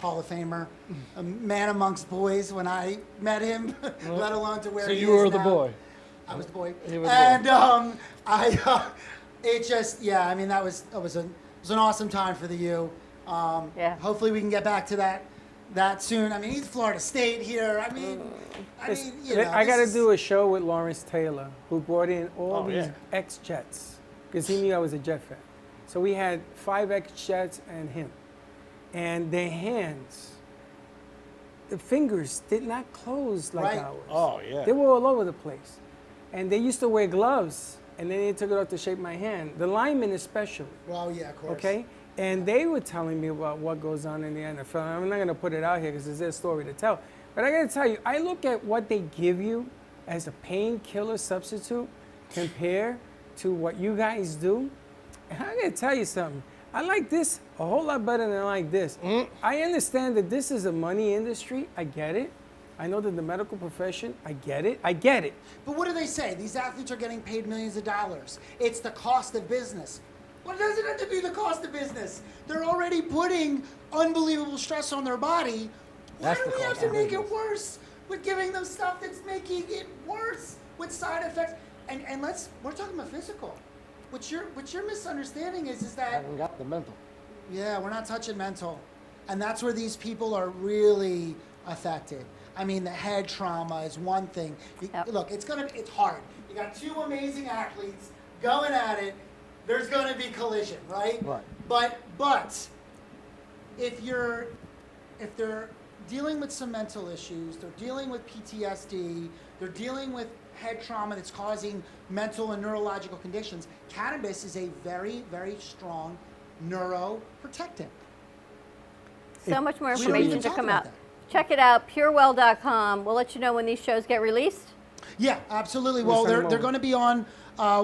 Hall of Famer, a man amongst boys when I met him, let alone to where So he you is were the now. boy. I was the boy. He was the And boy. it just, yeah, I mean, it was an awesome time for the U. Yeah. Hopefully we can get back to that soon. I mean, he's Florida State here. I mean, you know, I got to this is- do a show with Lawrence Taylor, who brought in all Oh, these yeah. ex-Jets, because he knew I was a Jet fan. So we had 5 ex-Jets and him. And their hands, the fingers did not close like Right. ours. Oh, yeah. They were all over the place. And they used to wear gloves, and then they took it off to shake my hand. The linemen especially. Well, yeah, of course. Okay? And they were telling me about what goes on in the NFL. I'm not going to put it out here because it's their story to tell. But I got to tell you, I look at what they give you as a painkiller substitute compared to what you guys do. And I got to tell you something. I like this a whole lot better than I like this. I understand that this is a money industry. I get it. I know that the medical profession, I get it. I get it. But what do they say? These athletes are getting paid millions of dollars. It's the cost of business. Well, it doesn't have to be the cost of business. They're already putting unbelievable stress on their body. Why That's do the we have cost to of make business. it worse with giving them stuff that's making it worse with side effects? And we're talking about physical. What you're misunderstanding is I that haven't got the mental. yeah, we're not touching mental. And that's where these people are really affected. I mean, the head trauma is one thing. Look, it's hard. You got 2 amazing athletes going at it. There's going to be collision, right? Right. But if they're dealing with some mental issues, they're dealing with PTSD, they're dealing with head trauma that's causing mental and neurological conditions, cannabis is a very, very strong neuroprotectant. So much more We don't even information to talk come about out. Check it out, purewell.com. We'll let you know when these shows get released. Yeah, absolutely. We'll Well, send they're them they're over. going to be on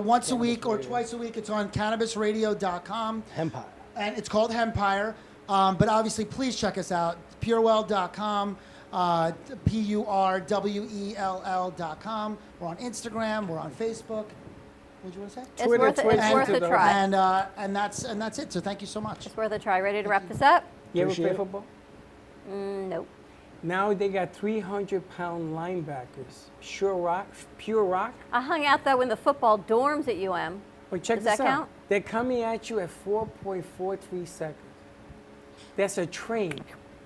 once a week or twice a week. It's on cannabisradio.com. Empire. And it's called Hempire. But obviously, please check us out. Purewell.com, PURWELL.com. We're on Instagram. We're on Facebook. What did you want to say? It's worth a try. And that's it. So thank you so much. It's worth a try. Ready to wrap this up? You ever Appreciate play it. football? Nope. Now they got 300-pound linebackers. Pure rock. I hung out though in the football dorms at UM. But check Does this that out. count? They're coming at you at 4.43 seconds. That's a train.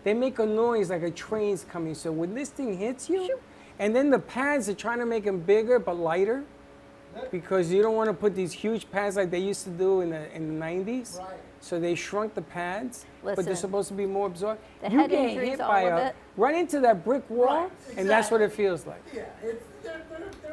They make a noise like a train's coming. So when this thing hits you, and then the pads are trying to make them bigger but lighter, because you don't want to put these huge pads like they used to do in the 90s. Right. So they shrunk the pads, but they're Listen, supposed to be more absorbed. the You head get injuries, hit all by of it. run into that brick wall, Right, and that's what exactly. it feels like. Yeah,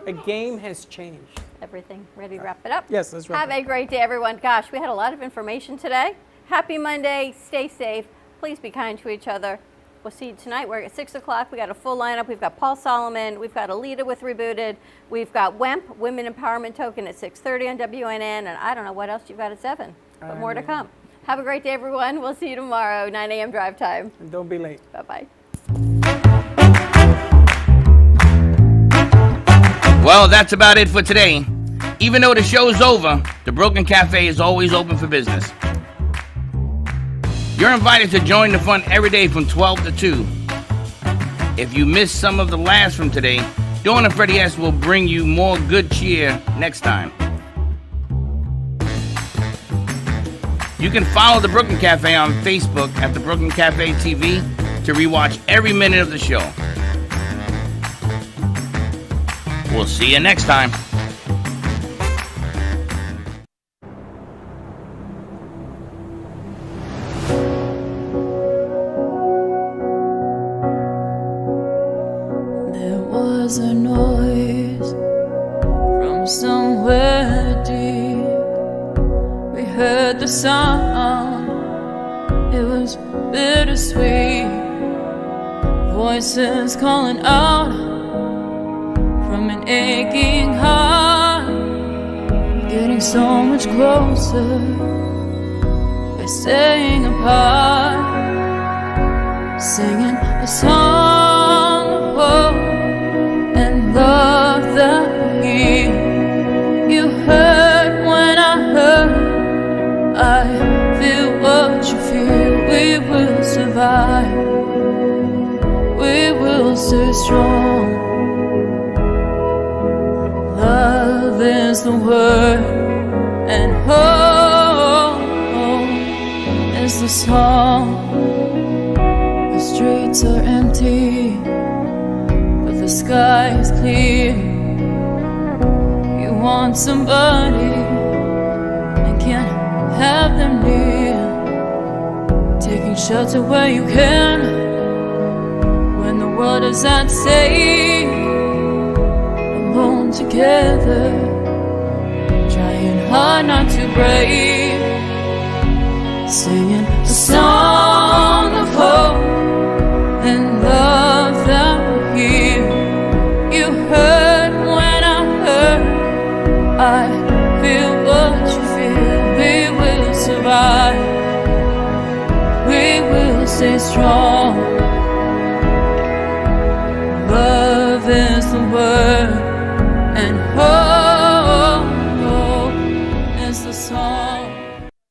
A game has changed. Everything. Ready to wrap it up? Yes, let's wrap Have it a great day, everyone. Gosh, we had a lot of information today. Happy Monday. Stay safe. Please be kind to each other. We'll see you tonight. We're at 6 o'clock. We got a full lineup. We've got Paul Solomon. We've got Alita with Rebooted. We've got WEMP, Women Empowerment Token, at 6:30 on WNN. And I don't know what else you've got at 7, but more to come. Have a great day, everyone. We'll see you tomorrow, 9 a.m. drive time. And don't be late. Bye-bye. Well, that's about it for today. Even though the show's over, the Broken Cafe is always open for business. You're invited to join the fun every day from 12 to 2. If you missed some of the laughs from today, Dawn and Freddie S. will bring you more good cheer next time. You can follow the Brooklyn Cafe on Facebook at the Brooklyn Cafe TV to rewatch every minute of the show. We'll see you next time. There was a noise from somewhere deep. We heard the sound, it was bittersweet. Voices calling out from an aching heart, getting so much closer. We're staying apart, singing a song of hope and love that we you heard when I heard. I feel what you feel. We will survive. We will stay strong. Love is the word, and hope is the song. The streets are empty, but the sky is clear. You want somebody and can't have them near. Taking shelter where you can when the world is at stake. Alone together, trying hard not to break. Singing a song of hope and love that will heal. You heard when I heard. I feel what you feel. We will survive. We will stay strong. Love is the word.